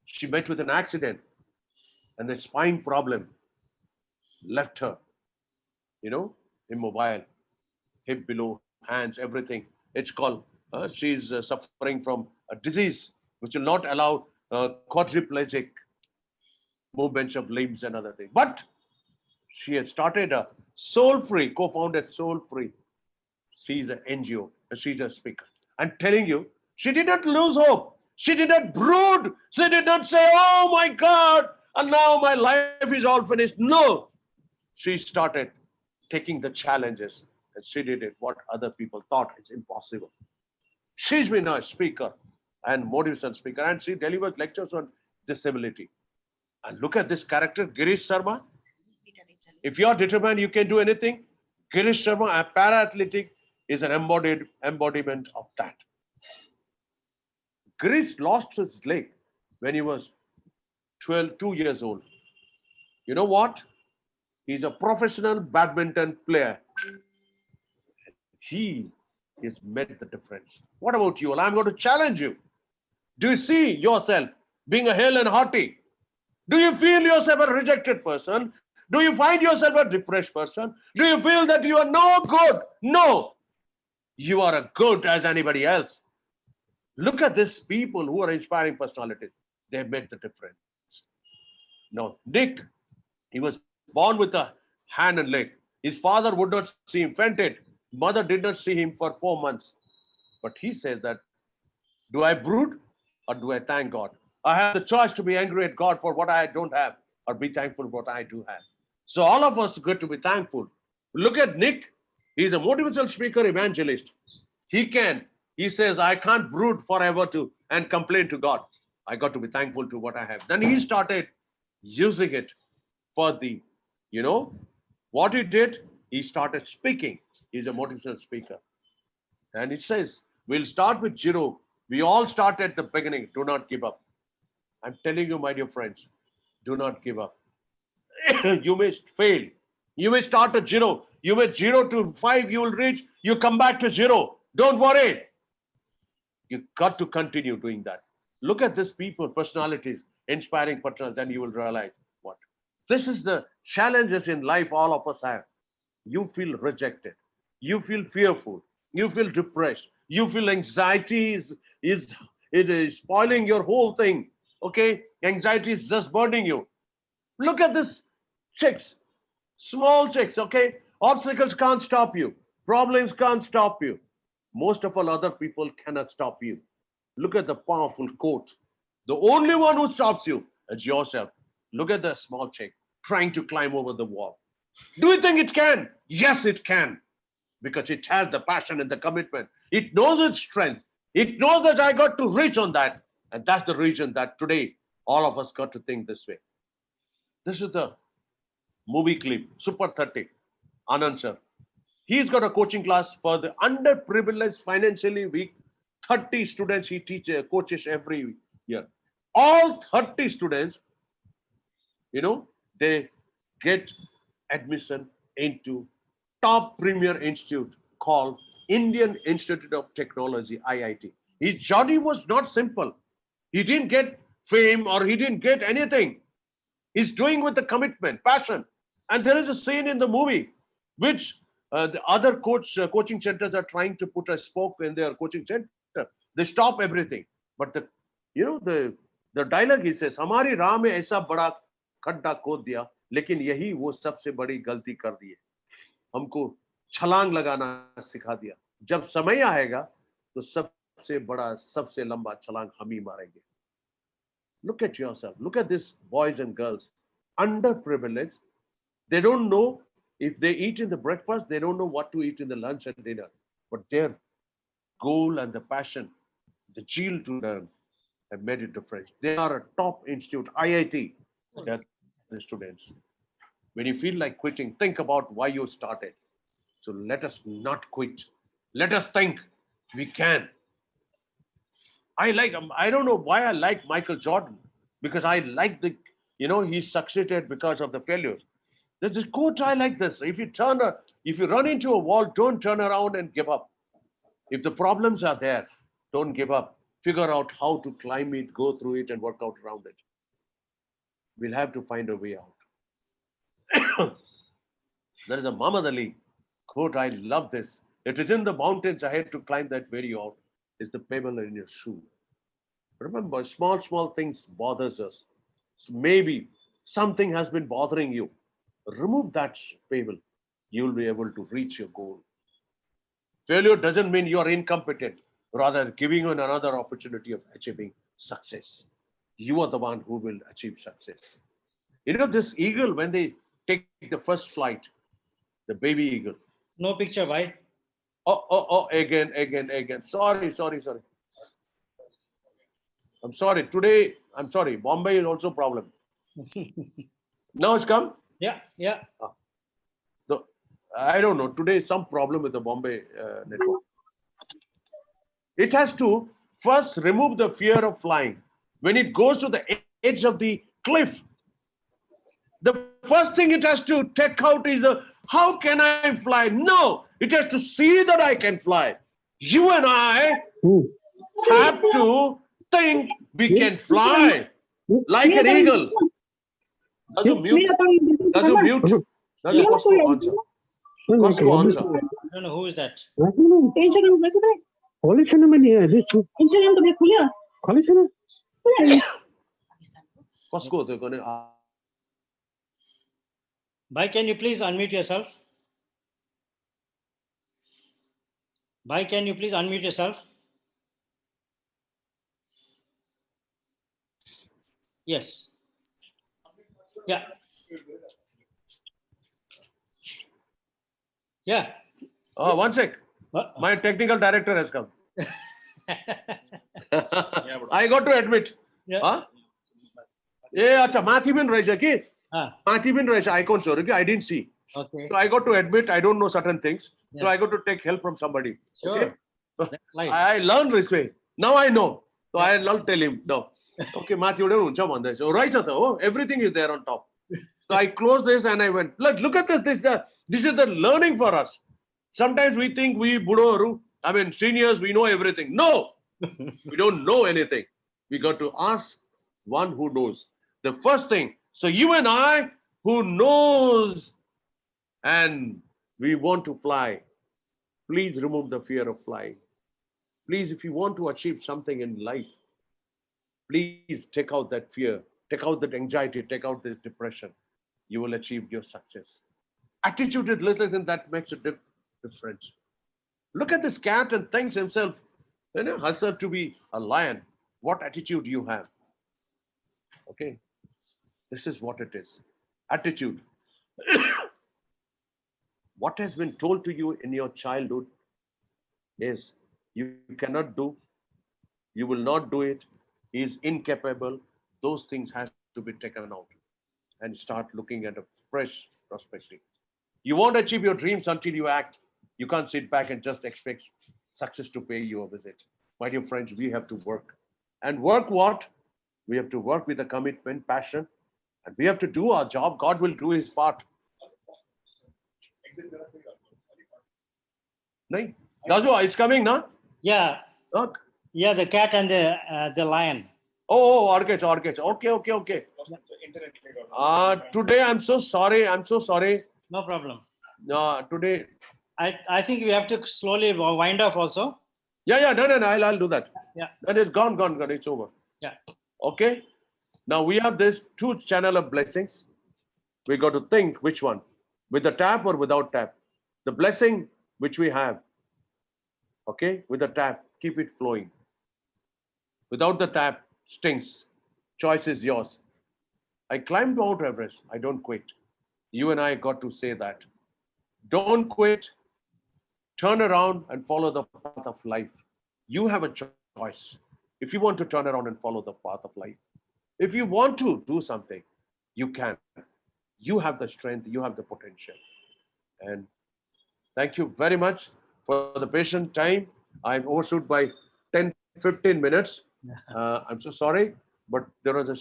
Speaker 1: She met with an accident and a spine problem left her, immobile, hip below, hands, everything. It's called, she's suffering from a disease which will not allow quadriplegic movements of limbs and other things. But she has started a Soul Free, co-founded Soul Free. She's an NGO, and she's a speaker. I'm telling you, she did not lose hope. She did not brood. She did not say, oh my God, and now my life is all finished. No. She started taking the challenges, and she did it what other people thought is impossible. She's been a speaker and motivational speaker, and she delivers lectures on disability. And look at this character, Girish Sharma. If you are determined, you can do anything. Girish Sharma, a para-athletic, is an embodiment of that. Girish lost his leg when he was 2 years old. You know what? He's a professional badminton player. He has made the difference. What about you? Well, I'm going to challenge you. Do you see yourself being a hale and hearty? Do you feel yourself a rejected person? Do you find yourself a depressed person? Do you feel that you are no good? No. You are as good as anybody else. Look at these people who are inspiring personalities. They have made the difference. Now, Nick, he was born with a hand and leg. His father would not see him, fainted. Mother did not see him for 4 months. But he says that, do I brood or do I thank God? I have the choice to be angry at God for what I don't have or be thankful for what I do have. So all of us got to be thankful. Look at Nick. He's a motivational speaker, evangelist. He says, I can't brood forever and complain to God. I got to be thankful to what I have. Then he started using it for what he did, he started speaking. He's a motivational speaker. And he says, we'll start with zero. We all start at the beginning. Do not give up. I'm telling you, my dear friends, do not give up. You may fail. You may start at zero. You may 0 to 5, you will reach. You come back to 0. Don't worry. You got to continue doing that. Look at these people, personalities, inspiring personalities, then you will realize what. This is the challenges in life all of us have. You feel rejected. You feel fearful. You feel depressed. You feel anxiety is spoiling your whole thing. Okay? Anxiety is just burning you. Look at this chicks. Small chicks, okay? Obstacles can't stop you. Problems can't stop you. Most of all other people cannot stop you. Look at the powerful quote. The only one who stops you is yourself. Look at the small chick trying to climb over the wall. Do you think it can? Yes, it can. Because it has the passion and the commitment. It knows its strength. It knows that I got to reach on that. And that's the reason that today all of us got to think this way. This is the movie clip, Super 30, Anand sir. He's got a coaching class for the underprivileged, financially weak. 30 students he coaches every year. All 30 students, they get admission into top premier institute called Indian Institute of Technology, IIT. His journey was not simple. He didn't get fame or he didn't get anything. He's doing with the commitment, passion. And there is a scene in the movie which the other coaching centers are trying to put a spoke in their coaching center. They stop everything. But the dialogue he says, "Hamari राह में ऐसा बड़ा खड्डा खोद दिया, लेकिन यही वो सबसे बड़ी गलती कर दी है. हमको छलांग लगाना सिखा दिया. जब समय आएगा तो सबसे बड़ा, सबसे लंबा छलांग हम ही मारेंगे." Look at yourself. Look at these boys and girls, underprivileged. They don't know if they eat in the breakfast, they don't know what to eat in the lunch and dinner. But their goal and the passion, the zeal to learn, have made it different. They are a top institute, IIT. They're the students. When you feel like quitting, think about why you started. So let us not quit. Let us think we can. I don't know why I like Michael Jordan, because I like he succeeded because of the failures. There's this quote I like this. If you run into a wall, don't turn around and give up. If the problems are there, don't give up. Figure out how to climb it, go through it, and work out around it. We'll have to find a way out. There is a Muhammad Ali quote. I love this. It is in the mountains ahead to climb that very out is the pebble in your shoe. Remember, small things bothers us. So maybe something has been bothering you. Remove that pebble. You'll be able to reach your goal. Failure doesn't mean you are incompetent. Rather, giving you another opportunity of achieving success. You are the one who will achieve success. This eagle, when they take the first flight, the baby eagle.
Speaker 2: No picture, why?
Speaker 1: Oh, again. Sorry. I'm sorry. Today, I'm sorry. Bombay is also problem. Now it's come.
Speaker 2: Yeah, yeah.
Speaker 1: So I don't know. Today is some problem with the Bombay network. It has to first remove the fear of flying. When it goes to the edge of the cliff, the first thing it has to take out is how can I fly? No, it has to see that I can fly. You and I have to think we can fly like an eagle. Does you mute? Does you mute? Does you cost to answer? Cost to answer.
Speaker 2: I don't know who is that.
Speaker 1: Costco, they're going to.
Speaker 2: Bhai, can you please unmute yourself? Bhai, can you please unmute yourself? Yes. Yeah. Yeah.
Speaker 1: Oh, one sec.
Speaker 2: What?
Speaker 1: My technical director has come. I got to admit.
Speaker 2: Yeah.
Speaker 1: Huh? Yeah, acha, माथि पनि रहेछ कि
Speaker 2: Ah,
Speaker 1: माथि पनि रहेछ iconsहरू कि I didn't see.
Speaker 2: okay.
Speaker 1: So I got to admit I don't know certain things. So I
Speaker 2: Yes.
Speaker 1: got to take help from somebody.
Speaker 2: Sure.
Speaker 1: Okay? So
Speaker 2: That's life.
Speaker 1: I learned this way. Now I know. So I'll not tell him. No. Okay, माथि एउटै हुन्छ भन्दैछ. Oh, right, oh, everything is there on top. So I closed this and I went, look at this. This is the learning for us. Sometimes we think we budoru, I mean seniors, we know everything. No, we don't know anything. We got to ask one who knows. The first thing. So you and I who knows and we want to fly, please remove the fear of flying. Please, if you want to achieve something in life, please take out that fear, take out that anxiety, take out this depression. You will achieve your success. Attitude is little thing that makes a difference. Look at this cat and thinks himself, herself to be a lion. What attitude you have? Okay, this is what it is. Attitude. What has been told to you in your childhood is you cannot do, you will not do it, he is incapable. Those things have to be taken out and start looking at a fresh perspective. You won't achieve your dreams until you act. You can't sit back and just expect success to pay you a visit. My dear friends, we have to work. And work what? We have to work with a commitment, passion, and we have to do our job. God will do his part. Nahin? Gazu, it's coming, na?
Speaker 2: Yeah.
Speaker 1: Look.
Speaker 2: Yeah, the cat and the lion.
Speaker 1: Oh, orchid. Okay. Today, I'm so sorry.
Speaker 2: No problem.
Speaker 1: Today,
Speaker 2: I think we have to slowly wind off also.
Speaker 1: yeah, no, I'll do that.
Speaker 2: Yeah.
Speaker 1: That is gone. It's over.
Speaker 2: Yeah.
Speaker 1: Okay. Now we have this two channel of blessings. We got to think which one, with the tap or without tap. The blessing which we have, okay, with the tap, keep it flowing. Without the tap, stinks. Choice is yours. I climbed Mount Everest. I don't quit. You and I got to say that. Don't quit. Turn around and follow the path of life. You have a choice. If you want to turn around and follow the path of life, if you want to do something, you can. You have the strength, you have the potential. And thank you very much for the patient time. I've overshoot by 10, 15 minutes. I'm so sorry, but there was a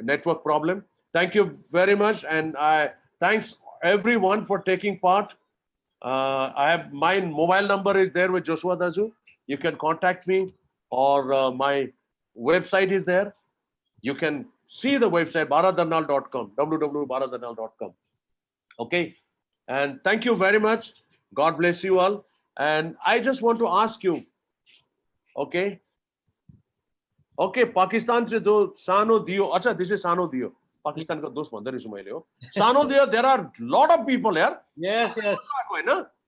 Speaker 1: network problem. Thank you very much. And thanks everyone for taking part. I have my mobile number is there with Joshua Dazu. You can contact me, or my website is there. You can see the website bharatdarnal.com, www.bharatdarnal.com. Okay. And thank you very much. God bless you all. And I just want to ask you, okay, Pakistan se do sano diyo. Acha, this is sano diyo. Pakistan ka dos mandar is maile ho. Sano diyo. There are lot of people here.
Speaker 2: Yes.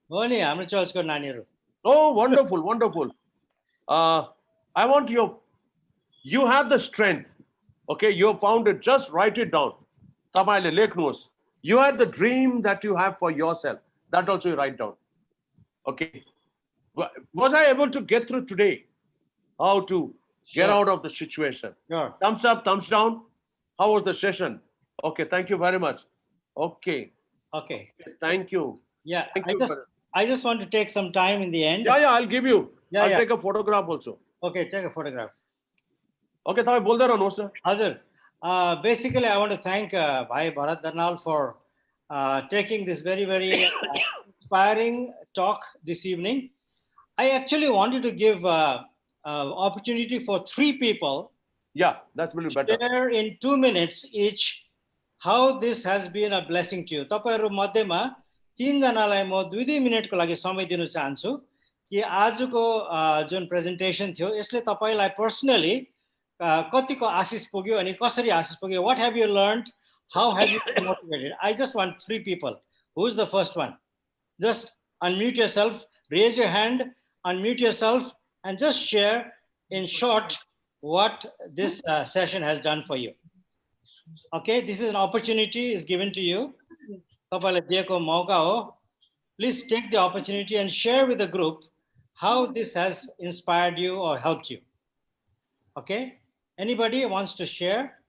Speaker 2: Only हाम्रो चर्चको नानीहरु.
Speaker 1: Oh, wonderful. I want you have the strength. Okay, you have found it. Just write it down. Tapaile lekhnuhoस्. You have the dream that you have for yourself. That also you write down. Okay. Was I able to get through today? How to Get
Speaker 2: Sure.
Speaker 1: out of the situation.
Speaker 2: Sure.
Speaker 1: Thumbs up, thumbs down. How was the session? Okay, thank you very much. Okay,
Speaker 2: Okay.
Speaker 1: thank you.
Speaker 2: Yeah.
Speaker 1: Thank you. Bharat.
Speaker 2: I just want to take some time in the end.
Speaker 1: Yeah, I'll give you.
Speaker 2: Yeah,
Speaker 1: I'll
Speaker 2: yeah.
Speaker 1: take a photograph also.
Speaker 2: Okay, take a photograph.
Speaker 1: Okay, तपाईँ बोल्दै रहनुहोस् न.
Speaker 2: Hazir, basically, I want to thank Bhai Bharat Darnal for taking this very, very inspiring talk this evening. I actually wanted to give opportunity for 3 people
Speaker 1: Yeah, that will be better.
Speaker 2: share in 2 minutes each how this has been a blessing to you. तपाईहरु मध्येमा 3 जनालाई म 2-2 मिनेटको लागि समय दिन चाहन्छु कि आजको जुन प्रेजेन्टेसन थियो यसले तपाईलाई पर्सनली कतिको आशिष पुग्यो अनि कसरी आशिष पुग्यो, what have you learned, how have you been motivated? I just want 3 people. Who's the first one? Just unmute yourself, raise your hand, unmute yourself, and just share in short what this session has done for you. Okay, this is an opportunity is given to you. तपाईलाई दिएको मौका हो. Please take the opportunity and share with the group how this has inspired you or helped you. Okay, anybody wants to share?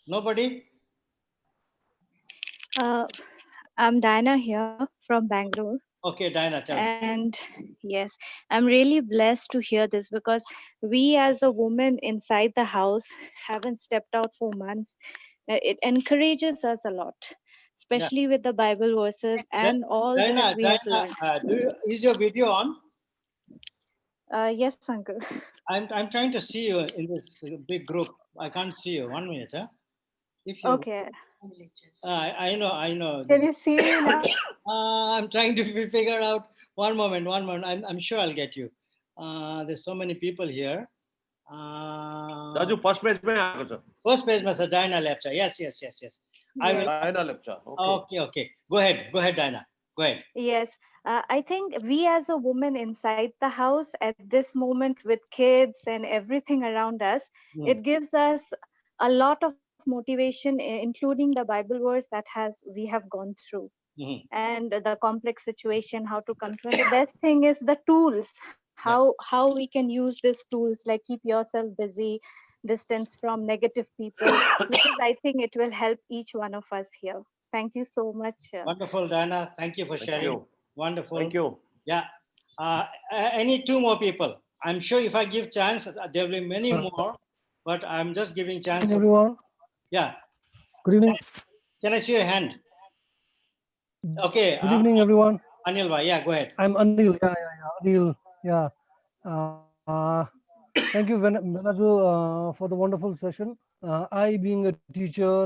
Speaker 2: Nobody?
Speaker 7: I'm Diana here from Bangalore.
Speaker 2: Okay, Diana, tell me.
Speaker 7: And yes, I'm really blessed to hear this because we as a woman inside the house haven't stepped out for months. It encourages us a lot, especially with the Bible verses and all that we have learned.
Speaker 2: Is your video on?
Speaker 7: Yes, uncle.
Speaker 2: I'm trying to see you in this big group. I can't see you. 1 minute, huh? If you,
Speaker 7: Okay.
Speaker 2: I know.
Speaker 7: Can you see me now?
Speaker 2: I'm trying to figure out. One moment. I'm sure I'll get you. There's so many people here.
Speaker 1: दाजु first पेजमै आएको छ.
Speaker 2: First page, Mr. Diana Lepcha. Yes. I will.
Speaker 1: Diana Lepcha. Okay.
Speaker 2: Okay. Go ahead, Diana. Go ahead.
Speaker 7: Yes, I think we as a woman inside the house at this moment with kids and everything around us, it gives us a lot of motivation, including the Bible verse that we have gone through and the complex situation, how to come through. And the best thing is the tools, how we can use these tools, like keep yourself busy, distance from negative people, because I think it will help each one of us here. Thank you so much.
Speaker 2: Wonderful, Diana. Thank you for sharing.
Speaker 1: you.
Speaker 2: Wonderful.
Speaker 1: Thank you.
Speaker 2: Yeah. I need 2 more people. I'm sure if I give chance, there will be many more, but I'm just giving chance.
Speaker 8: Good evening, everyone.
Speaker 2: Yeah.
Speaker 8: Good evening.
Speaker 2: Can I see your hand? Okay.
Speaker 8: Good evening, everyone.
Speaker 2: Anil bhai, yeah, go ahead.
Speaker 8: I'm Anil. Anil. Yeah. Thank you, Venaju, for the wonderful session. I, being a teacher,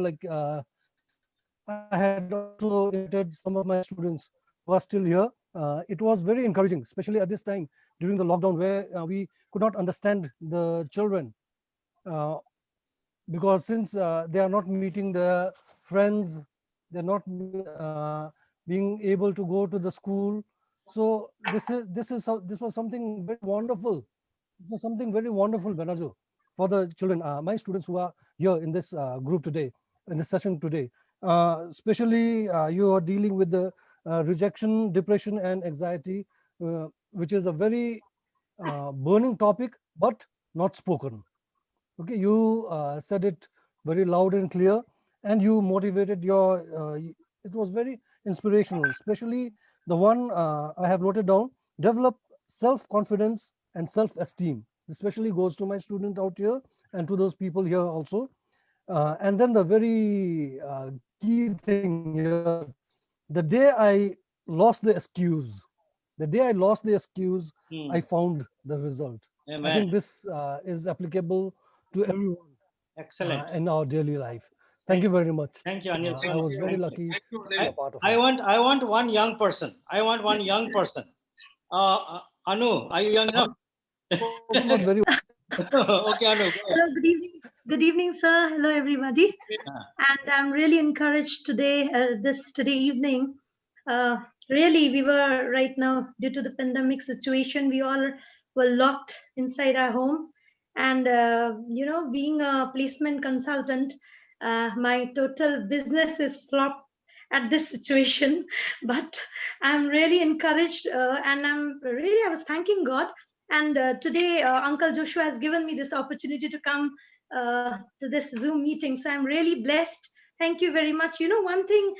Speaker 8: I had also invited some of my students who are still here. It was very encouraging, especially at this time during the lockdown, where we could not understand the children because since they are not meeting their friends, they're not being able to go to the school. So this was something very wonderful. It was something very wonderful, Benaju, for the children, my students who are here in this group today, in this session today. Especially you are dealing with the rejection, depression, and anxiety, which is a very burning topic, but not spoken. Okay, you said it very loud and clear, and you motivated it was very inspirational, especially the one I have noted down: develop self-confidence and self-esteem. Especially goes to my student out here and to those people here also. And then the very key thing here, the day I lost the excuse, I found the result.
Speaker 2: Amen.
Speaker 8: I think this is applicable to everyone.
Speaker 2: Excellent.
Speaker 8: In our daily life. Thank you very much.
Speaker 2: Thank you, Anil.
Speaker 8: I was very lucky to be a part of it.
Speaker 2: I want one young person. Anu, are you young enough?
Speaker 8: Not very
Speaker 2: Okay, Anu.
Speaker 9: Hello, good evening, sir. Hello, everybody. And I'm really encouraged today, today evening. Really, we were right now, due to the pandemic situation, we all were locked inside our home. And, being a placement consultant, my total business is flopped at this situation. But I'm really encouraged and I was thanking God And today, Uncle Joshua has given me this opportunity to come to this Zoom meeting. So I'm really blessed. Thank you very much. You know, one thing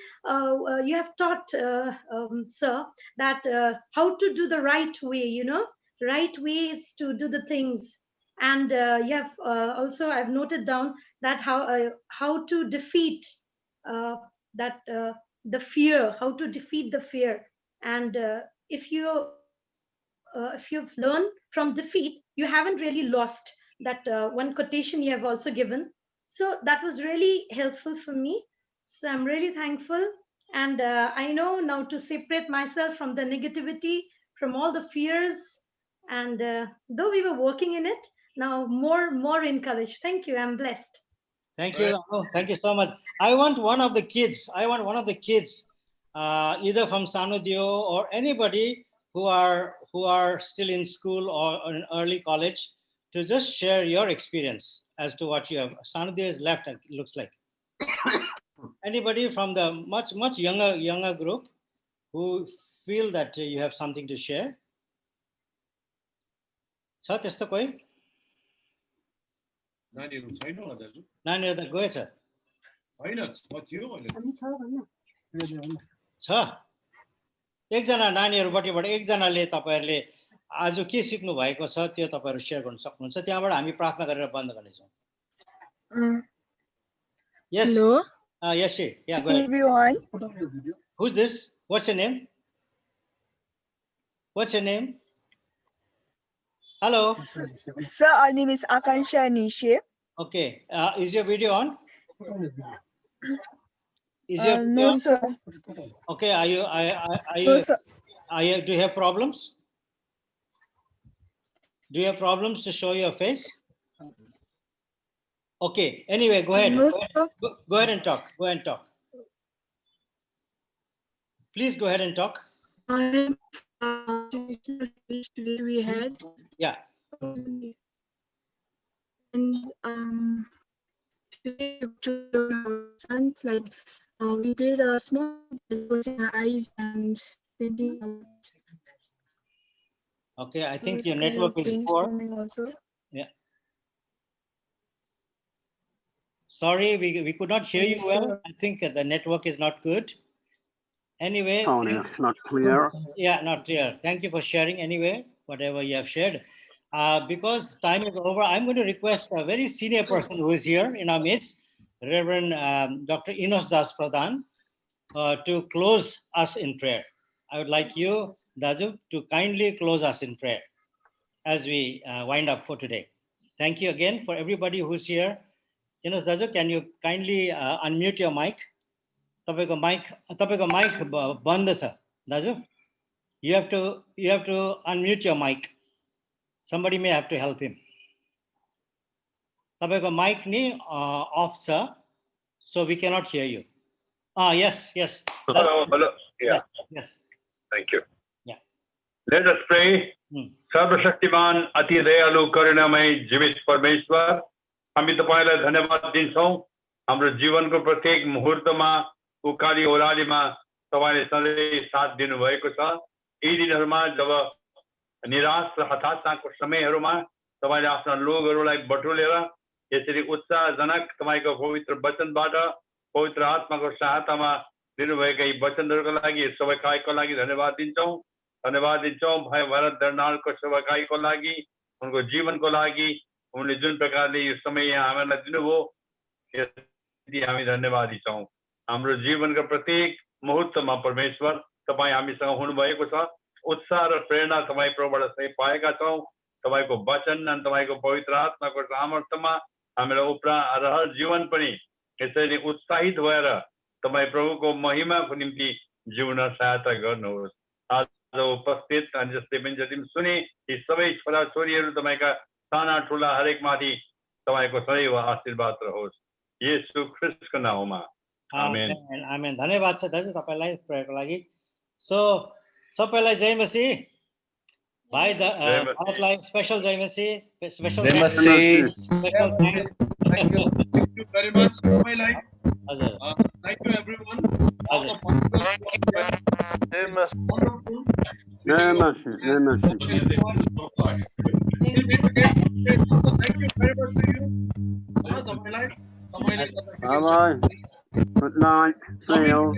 Speaker 9: you have taught, sir, that how to do the right way, you know, right ways to do the things. And you have also, I've noted down that how to defeat that the fear, how to defeat the fear. And if you've learned from defeat, you haven't really lost. That one quotation you have also given. So that was really helpful for me. So I'm really thankful. And I know now to separate myself from the negativity, from all the fears. And though we were working in it, now more encouraged. Thank you. I'm blessed.
Speaker 2: Thank you. Oh, thank you so much. I want one of the kids, either from Sanudio or anybody who are still in school or in early college, to just share your experience as to what you have. Sanudio is left, it looks like. Anybody from the much younger group who feel that you have something to share? छ त्यस्तो कोही?
Speaker 1: नानीहरु छैन होला दाजु?
Speaker 2: नानीहरु त गएछ?
Speaker 1: छैन, म थियो भने।
Speaker 9: हामी छ भन्न।
Speaker 2: छ? एकजना नानीहरुबाटबाट एकजनाले तपाईहरुले आज के सिक्नु भएको छ त्यो तपाईहरु शेयर गर्न सक्नुहुन्छ। त्यहाँबाट हामी प्रार्थना गरेर बन्द गर्नेछौँ। Yes.
Speaker 10: Hello.
Speaker 2: Yes, she. Yeah, go ahead.
Speaker 10: Everyone.
Speaker 2: Who's this? What's your name? What's your name? Hello.
Speaker 10: Sir, our name is Akansha Nishe.
Speaker 2: Okay. Is your video on? Is your video
Speaker 10: No,
Speaker 2: on?
Speaker 10: sir.
Speaker 2: Okay. Are you?
Speaker 10: No, sir.
Speaker 2: Do you have problems? Do you have problems to show your face? Okay. Anyway, go ahead.
Speaker 10: No,
Speaker 2: Go ahead and talk. Go ahead and talk. Please go ahead and talk.
Speaker 10: Today we had.
Speaker 2: Yeah.
Speaker 10: And today like we did a small in our eyes and thinking.
Speaker 2: Okay, I think your network is poor.
Speaker 10: Also.
Speaker 2: Yeah. Sorry, we could not hear you well. I think the network is not good. Anyway.
Speaker 5: Sound is not clear.
Speaker 2: Yeah, not clear. Thank you for sharing anyway, whatever you have shared. Because time is over, I'm going to request a very senior person who is here in our midst, Reverend Dr. Enos Das Pradhan, to close us in prayer. I would like you, Daju, to kindly close us in prayer as we wind up for today. Thank you again for everybody who's here. Enos Daju, can you kindly unmute your mic? Tapeko mic band cha, Daju. You have to unmute your mic. Somebody may have to help him. Tapeko mic ni off cha, so we cannot hear you. Yes.
Speaker 11: Hello. Yeah.
Speaker 2: Yes.
Speaker 11: Thank you.
Speaker 2: Yeah.
Speaker 11: Let us pray. सर्वशक्तिमान अति दयालु करुणामय जीवित परमेश्वर, हामी तपाईलाई धन्यवाद दिन्छौं। हाम्रो जीवनको प्रत्येक मुहूर्तमा उकाली ओह्रालीमा तपाईले सधैँ साथ दिनु भएको छ। यी दिनहरुमा जब निराश र हताशाको समयहरुमा तपाईले आफ्ना लोगहरुलाई बटुलेर यसरी उत्साहजनक तपाईको पवित्र वचनबाट पवित्र आत्माको सहायतामा दिनुभएका यी वचनहरुको लागि सेवकाईको लागि धन्यवाद दिन्छौं। धन्यवाद दिन्छौं भाइ भरत दर्नालको सेवकाईको लागि, उनको जीवनको लागि, उनले जुन प्रकारले यो समय यहाँ हामीलाई दिनुभयो यसले हामी धन्यवादी छौं। हाम्रो जीवनको प्रत्येक मुहूर्तमा परमेश्वर तपाई हामीसँग हुनुभएको छ। उत्साह र प्रेरणा तपाई प्रभुबाट सही पाएका छौं। तपाईको वचन अनि तपाईको पवित्र आत्माको सामर्थ्यमा हामीलाई उपरा रहल जीवन पनि यसरी उत्साहित भएर तपाई प्रभुको महिमाको निम्ति जिउन सहायता गर्नुहोस्। आज उपस्थित अनि जसले पनि जति पनि सुने यी सबै छोरा छोरीहरू तपाईका साना ठुला हरेक माथि तपाईको सदैव आशीर्वाद रहोस्। येशू ख्रीष्टको नाममा आमेन।
Speaker 2: आमेन। धन्यवाद छ दाजु तपाईलाई प्रेयरको लागि। सो सबैलाई जय मसीह। भाइ भारतलाई स्पेशल जय मसीह, स्पेशल
Speaker 11: जय मसीह।
Speaker 2: Special thanks.
Speaker 1: Thank you very much.
Speaker 2: हजुर।
Speaker 1: Thank you everyone. All the wonderful.
Speaker 5: Jai Masi.
Speaker 1: Thank you very much to you.
Speaker 5: Bye bye. Good night. See you.